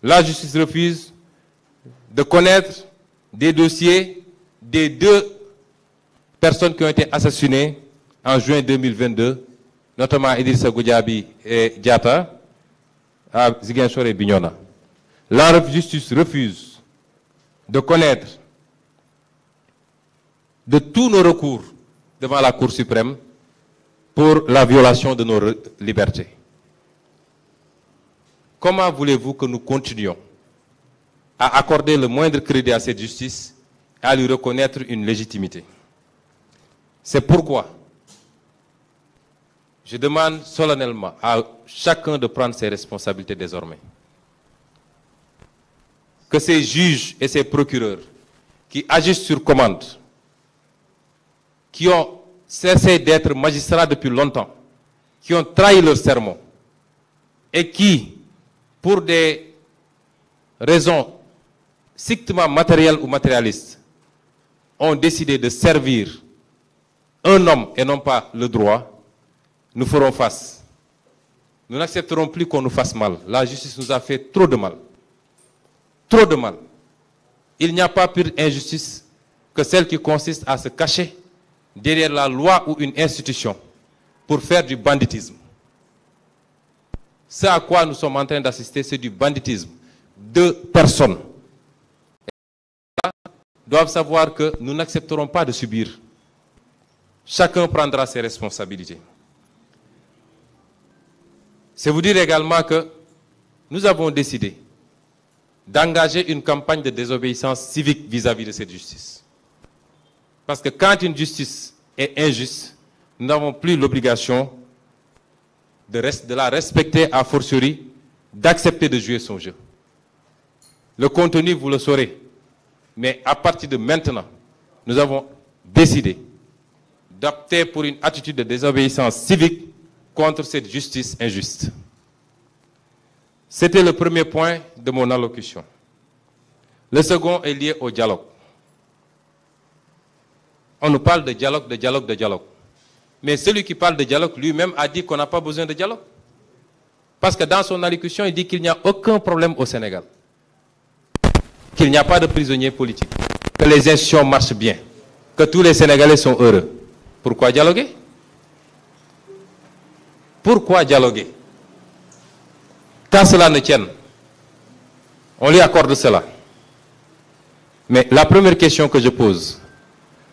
La justice refuse de connaître des dossiers des 2 personnes qui ont été assassinées en juin 2022, notamment Idrissa Goudiaby et Diatta, à Ziguinchor et Bignona. La justice refuse de connaître de tous nos recours devant la Cour suprême pour la violation de nos libertés. Comment voulez-vous que nous continuions à accorder le moindre crédit à cette justice et à lui reconnaître une légitimité? C'est pourquoi je demande solennellement à chacun de prendre ses responsabilités désormais. Que ces juges et ces procureurs qui agissent sur commande, qui ont cessé d'être magistrats depuis longtemps, qui ont trahi leur serment et qui, pour des raisons strictement matérielles ou matérialistes, ont décidé de servir un homme et non pas le droit, nous ferons face. Nous n'accepterons plus qu'on nous fasse mal. La justice nous a fait trop de mal. Trop de mal. Il n'y a pas pire injustice que celle qui consiste à se cacher derrière la loi ou une institution pour faire du banditisme. Ce à quoi nous sommes en train d'assister, c'est du banditisme de personnes. doivent savoir que nous n'accepterons pas de subir. Chacun prendra ses responsabilités. C'est vous dire également que nous avons décidé d'engager une campagne de désobéissance civique vis-à-vis de cette justice. Parce que quand une justice est injuste, nous n'avons plus l'obligation de la respecter a fortiori, d'accepter de jouer son jeu. Le contenu, vous le saurez. Mais à partir de maintenant, nous avons décidé d'opter pour une attitude de désobéissance civique contre cette justice injuste. C'était le premier point de mon allocution. Le second est lié au dialogue. On nous parle de dialogue, de dialogue, de dialogue. Mais celui qui parle de dialogue lui-même a dit qu'on n'a pas besoin de dialogue. Parce que dans son allocution, il dit qu'il n'y a aucun problème au Sénégal. Qu'il n'y a pas de prisonniers politiques. Que les institutions marchent bien. Que tous les Sénégalais sont heureux. Pourquoi dialoguer? Pourquoi dialoguer? Quand cela ne tienne, on lui accorde cela. Mais la première question que je pose,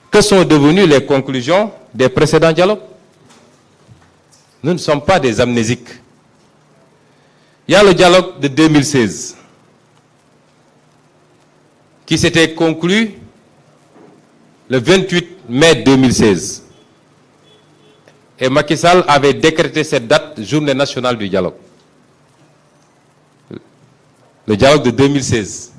que sont devenues les conclusions des précédents dialogues? Nous ne sommes pas des amnésiques. Il y a le dialogue de 2016 qui s'était conclu le 28 mai 2016. Et Macky Sall avait décrété cette date, journée nationale du dialogue. Le dialogue de 2016.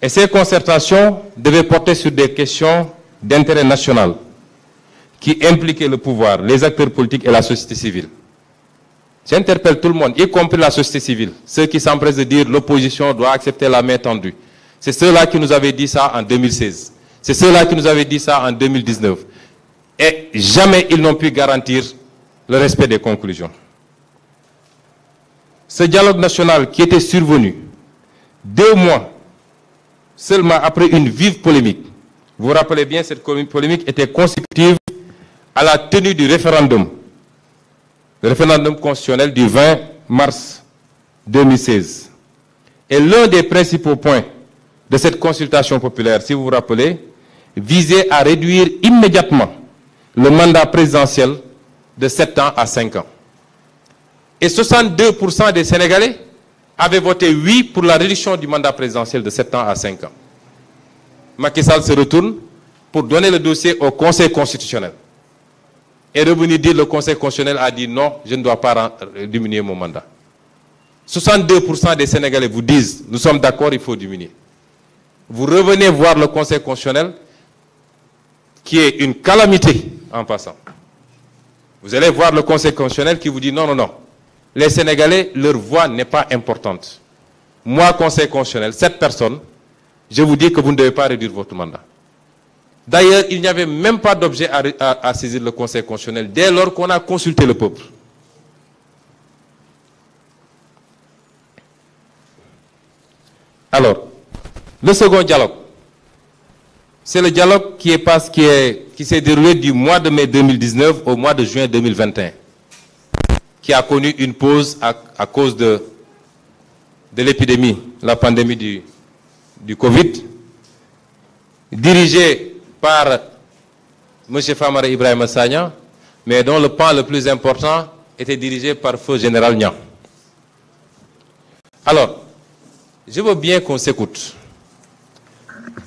Et ces concertations devaient porter sur des questions d'intérêt national qui impliquaient le pouvoir, les acteurs politiques et la société civile. J'interpelle tout le monde, y compris la société civile, ceux qui s'empressent de dire l'opposition doit accepter la main tendue. C'est ceux-là qui nous avaient dit ça en 2016. C'est ceux-là qui nous avaient dit ça en 2019. Et jamais ils n'ont pu garantir le respect des conclusions. Ce dialogue national qui était survenu 2 mois seulement après une vive polémique, vous vous rappelez bien, cette polémique était consécutive à la tenue du référendum, le référendum constitutionnel du 20 mars 2016. Et l'un des principaux points de cette consultation populaire, si vous vous rappelez, visait à réduire immédiatement le mandat présidentiel de 7 ans à 5 ans. Et 62% des Sénégalais avaient voté oui pour la réduction du mandat présidentiel de 7 ans à 5 ans. Macky Sall se retourne pour donner le dossier au Conseil constitutionnel. Et revenu dire, le Conseil constitutionnel a dit non, je ne dois pas diminuer mon mandat. 62% des Sénégalais vous disent, nous sommes d'accord, il faut diminuer. Vous revenez voir le Conseil constitutionnel, qui est une calamité en passant. Vous allez voir le Conseil constitutionnel qui vous dit non, non, non. Les Sénégalais, leur voix n'est pas importante. Moi, Conseil constitutionnel, 7 personnes, je vous dis que vous ne devez pas réduire votre mandat. D'ailleurs, il n'y avait même pas d'objet à saisir le Conseil constitutionnel dès lors qu'on a consulté le peuple. Alors, le second dialogue, c'est le dialogue qui s'est déroulé du mois de mai 2019 au mois de juin 2021, qui a connu une pause à cause de l'épidémie, la pandémie du Covid, dirigé par M. Famara Ibrahima Sagna, mais dont le pan le plus important était dirigé par Feu Général Niang. Alors, je veux bien qu'on s'écoute.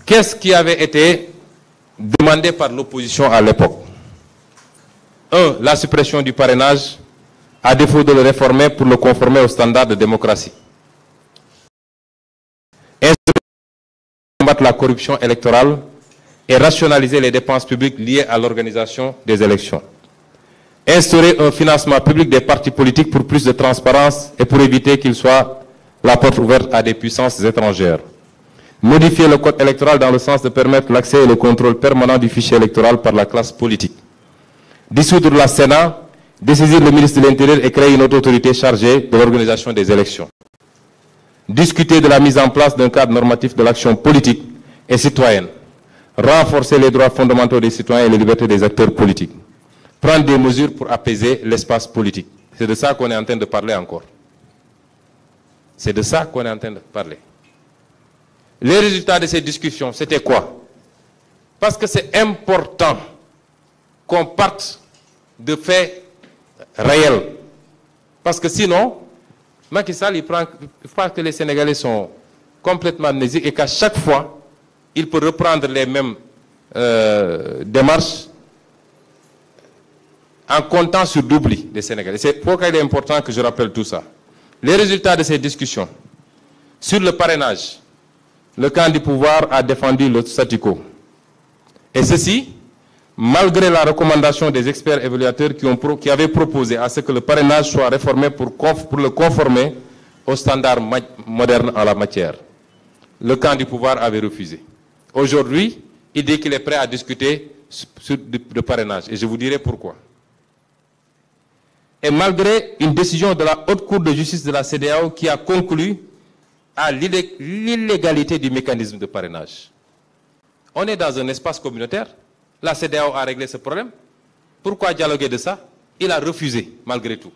Qu'est-ce qui avait été demandé par l'opposition à l'époque? 1. La suppression du parrainage, à défaut de le réformer pour le conformer aux standards de démocratie. Combattre la corruption électorale et rationaliser les dépenses publiques liées à l'organisation des élections. Instaurer un financement public des partis politiques pour plus de transparence et pour éviter qu'il soit la porte ouverte à des puissances étrangères. Modifier le code électoral dans le sens de permettre l'accès et le contrôle permanent du fichier électoral par la classe politique. Dissoudre la Sénat, dessaisir le ministre de l'Intérieur et créer une autre autorité chargée de l'organisation des élections. Discuter de la mise en place d'un cadre normatif de l'action politique et citoyenne. Renforcer les droits fondamentaux des citoyens et les libertés des acteurs politiques. Prendre des mesures pour apaiser l'espace politique. C'est de ça qu'on est en train de parler encore. C'est de ça qu'on est en train de parler. Les résultats de ces discussions, c'était quoi? Parce que c'est important qu'on parte de faits réels. Parce que sinon, Macky Sall, il croit que les Sénégalais sont complètement amnésiques et qu'à chaque fois, il peut reprendre les mêmes démarches en comptant sur l'oubli des Sénégalais. C'est pourquoi il est important que je rappelle tout ça. Les résultats de ces discussions sur le parrainage, le camp du pouvoir a défendu le statu quo. Et ceci, malgré la recommandation des experts évaluateurs qui avaient proposé à ce que le parrainage soit réformé pour le conformer aux standards modernes en la matière. Le camp du pouvoir avait refusé. Aujourd'hui, il dit qu'il est prêt à discuter sur le parrainage. Et je vous dirai pourquoi. Et malgré une décision de la Haute Cour de justice de la CEDEAO qui a conclu à l'illégalité du mécanisme de parrainage. On est dans un espace communautaire. La CEDEAO a réglé ce problème. Pourquoi dialoguer de ça? Il a refusé, malgré tout.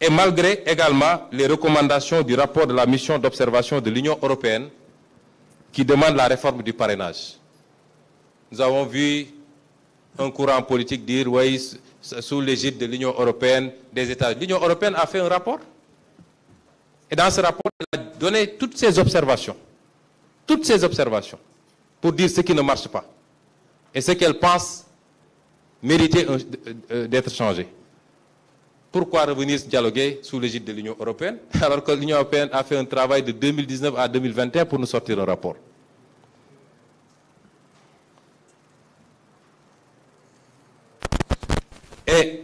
Et malgré également les recommandations du rapport de la mission d'observation de l'Union européenne qui demande la réforme du parrainage. Nous avons vu un courant politique dire, oui, sous l'égide de l'Union européenne, des États. L'Union européenne a fait un rapport. Et dans ce rapport, elle a donné toutes ces observations pour dire ce qui ne marche pas et ce qu'elle pense mériter d'être changé. Pourquoi revenir dialoguer sous l'égide de l'Union européenne alors que l'Union européenne a fait un travail de 2019 à 2021 pour nous sortir un rapport? Et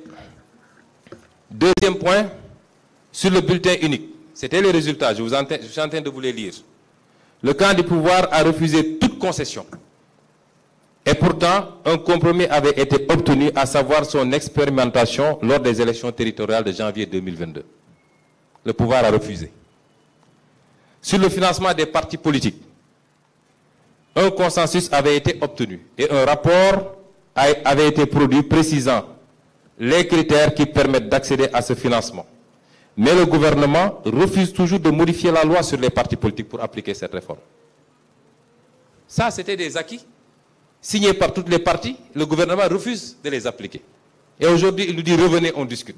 deuxième point, sur le bulletin unique. C'était les résultats, je suis en train de vous les lire. Le camp du pouvoir a refusé toute concession. Et pourtant, un compromis avait été obtenu, à savoir son expérimentation lors des élections territoriales de janvier 2022. Le pouvoir a refusé. Sur le financement des partis politiques, un consensus avait été obtenu et un rapport avait été produit précisant les critères qui permettent d'accéder à ce financement. Mais le gouvernement refuse toujours de modifier la loi sur les partis politiques pour appliquer cette réforme. Ça, c'était des acquis signés par toutes les parties. Le gouvernement refuse de les appliquer. Et aujourd'hui, il nous dit revenez, on discute.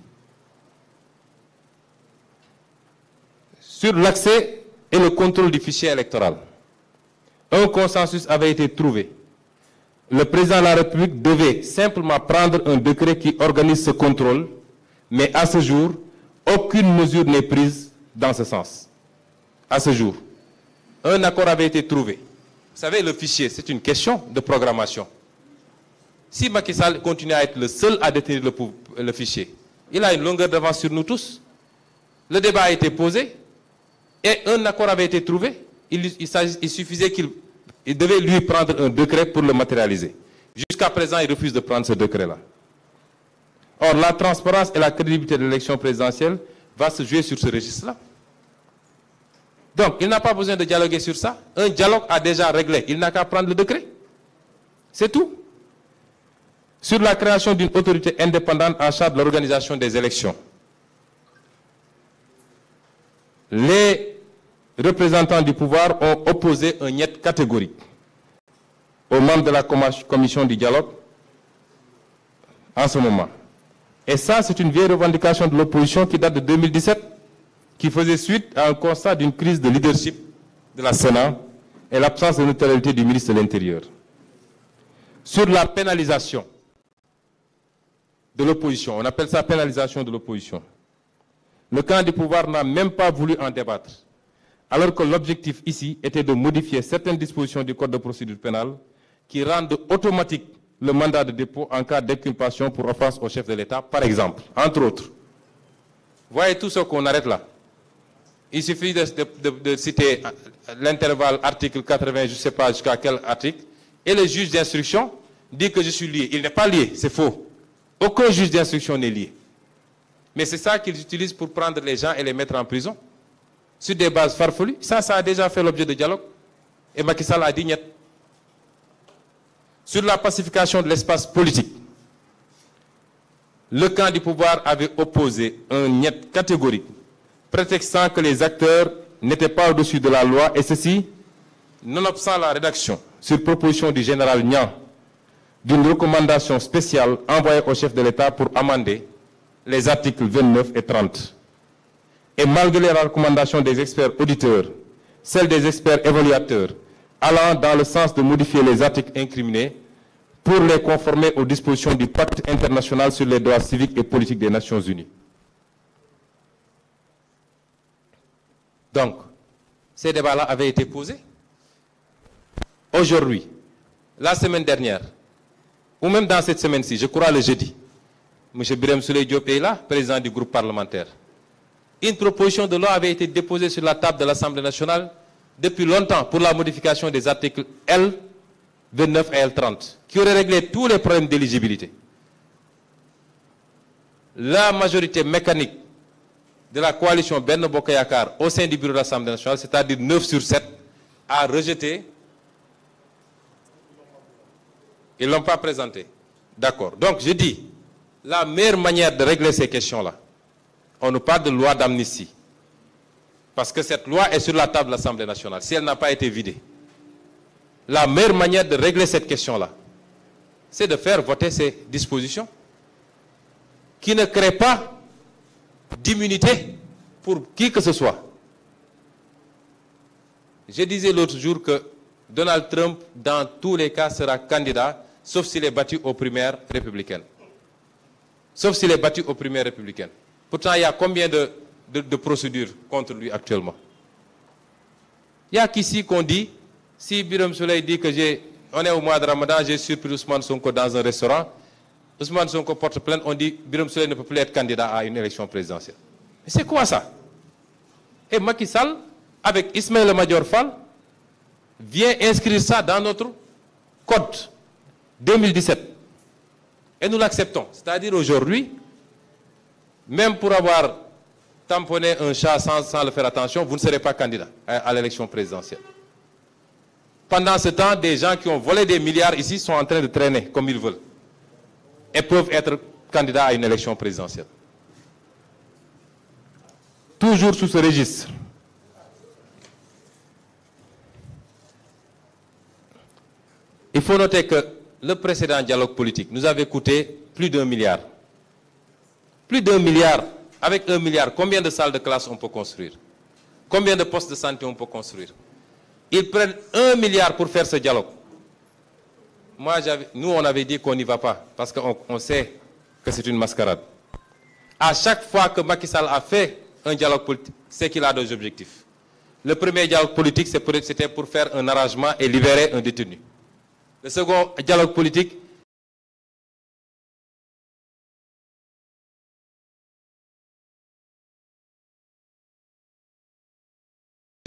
Sur l'accès et le contrôle du fichier électoral, un consensus avait été trouvé. Le président de la République devait simplement prendre un décret qui organise ce contrôle, mais à ce jour, aucune mesure n'est prise dans ce sens. À ce jour, un accord avait été trouvé. Vous savez, le fichier, c'est une question de programmation. Si Macky Sall continue à être le seul à détenir le fichier, il a une longueur d'avance sur nous tous. Le débat a été posé et un accord avait été trouvé. Il suffisait qu'il devait lui prendre un décret pour le matérialiser. Jusqu'à présent, il refuse de prendre ce décret-là. Or, la transparence et la crédibilité de l'élection présidentielle va se jouer sur ce registre-là. Donc, il n'a pas besoin de dialoguer sur ça. Un dialogue a déjà réglé. Il n'a qu'à prendre le décret. C'est tout. Sur la création d'une autorité indépendante en charge de l'organisation des élections. Les représentants du pouvoir ont opposé un niet catégorique aux membres de la commission du dialogue en ce moment. Et ça, c'est une vieille revendication de l'opposition qui date de 2017, qui faisait suite à un constat d'une crise de leadership de la Sénat et l'absence de neutralité du ministre de l'Intérieur. Sur la pénalisation de l'opposition, on appelle ça pénalisation de l'opposition. Le camp du pouvoir n'a même pas voulu en débattre, alors que l'objectif ici était de modifier certaines dispositions du Code de procédure pénale qui rendent automatique le mandat de dépôt en cas d'inculpation pour offense au chef de l'État, par exemple, entre autres. Voyez tout ce qu'on arrête là. Il suffit de citer l'intervalle article 80, je ne sais pas jusqu'à quel article, et le juge d'instruction dit que je suis lié. Il n'est pas lié, c'est faux. Aucun juge d'instruction n'est lié. Mais c'est ça qu'ils utilisent pour prendre les gens et les mettre en prison, sur des bases farfelues. Ça a déjà fait l'objet de dialogue. Et Macky Sall a dit niet. Sur la pacification de l'espace politique, le camp du pouvoir avait opposé un niet catégorique, prétextant que les acteurs n'était pas au-dessus de la loi, et ceci, nonobstant la rédaction, sur proposition du général Niang, d'une recommandation spéciale envoyée au chef de l'État pour amender les articles 29 et 30. Et malgré les recommandations des experts auditeurs, celles des experts évaluateurs, allant dans le sens de modifier les articles incriminés pour les conformer aux dispositions du Pacte international sur les droits civiques et politiques des Nations Unies. Donc, ces débats-là avaient été posés. Aujourd'hui, la semaine dernière, ou même dans cette semaine-ci, je crois le jeudi, M. Birame Souleye Diop est là, président du groupe parlementaire. Une proposition de loi avait été déposée sur la table de l'Assemblée nationale depuis longtemps pour la modification des articles L29 et L30, qui aurait réglé tous les problèmes d'éligibilité. La majorité mécanique de la coalition Benno Bokk Yakaar au sein du bureau de l'Assemblée nationale, c'est-à-dire 9 sur 7, a rejeté. Ils ne l'ont pas présenté. D'accord. Donc je dis, la meilleure manière de régler ces questions-là, on nous parle de loi d'amnistie. Parce que cette loi est sur la table de l'Assemblée nationale, si elle n'a pas été vidée. La meilleure manière de régler cette question-là, c'est de faire voter ces dispositions qui ne créent pas d'immunité pour qui que ce soit. Je disais l'autre jour que Donald Trump, dans tous les cas, sera candidat, sauf s'il est battu aux primaires républicaines. Sauf s'il est battu aux primaires républicaines. Pourtant, il y a combien de procédures contre lui actuellement? Il y a qu'ici qu'on dit, si Birame Souleye dit que on est au mois de Ramadan, j'ai surpris Ousmane Sonko dans un restaurant, Ousmane Sonko porte plainte, on dit Birame Souleye ne peut plus être candidat à une élection présidentielle. Mais c'est quoi ça? Et Macky Sall, avec Ismaïla Madior Fall, vient inscrire ça dans notre code 2017. Et nous l'acceptons. C'est-à-dire aujourd'hui, même pour avoir tamponné un chat sans le faire attention, vous ne serez pas candidat à l'élection présidentielle. Pendant ce temps, des gens qui ont volé des milliards ici sont en train de traîner comme ils veulent et peuvent être candidats à une élection présidentielle. Toujours sous ce registre. Il faut noter que le précédent dialogue politique nous avait coûté plus d'1 milliard. Plus d'1 milliard. Avec 1 milliard, combien de salles de classe on peut construire? Combien de postes de santé on peut construire? Ils prennent 1 milliard pour faire ce dialogue. Nous, on avait dit qu'on n'y va pas, parce qu'on sait que c'est une mascarade. À chaque fois que Macky Sall a fait un dialogue politique, c'est qu'il a deux objectifs. Le premier dialogue politique, c'était pour faire un arrangement et libérer un détenu. Le second dialogue politique,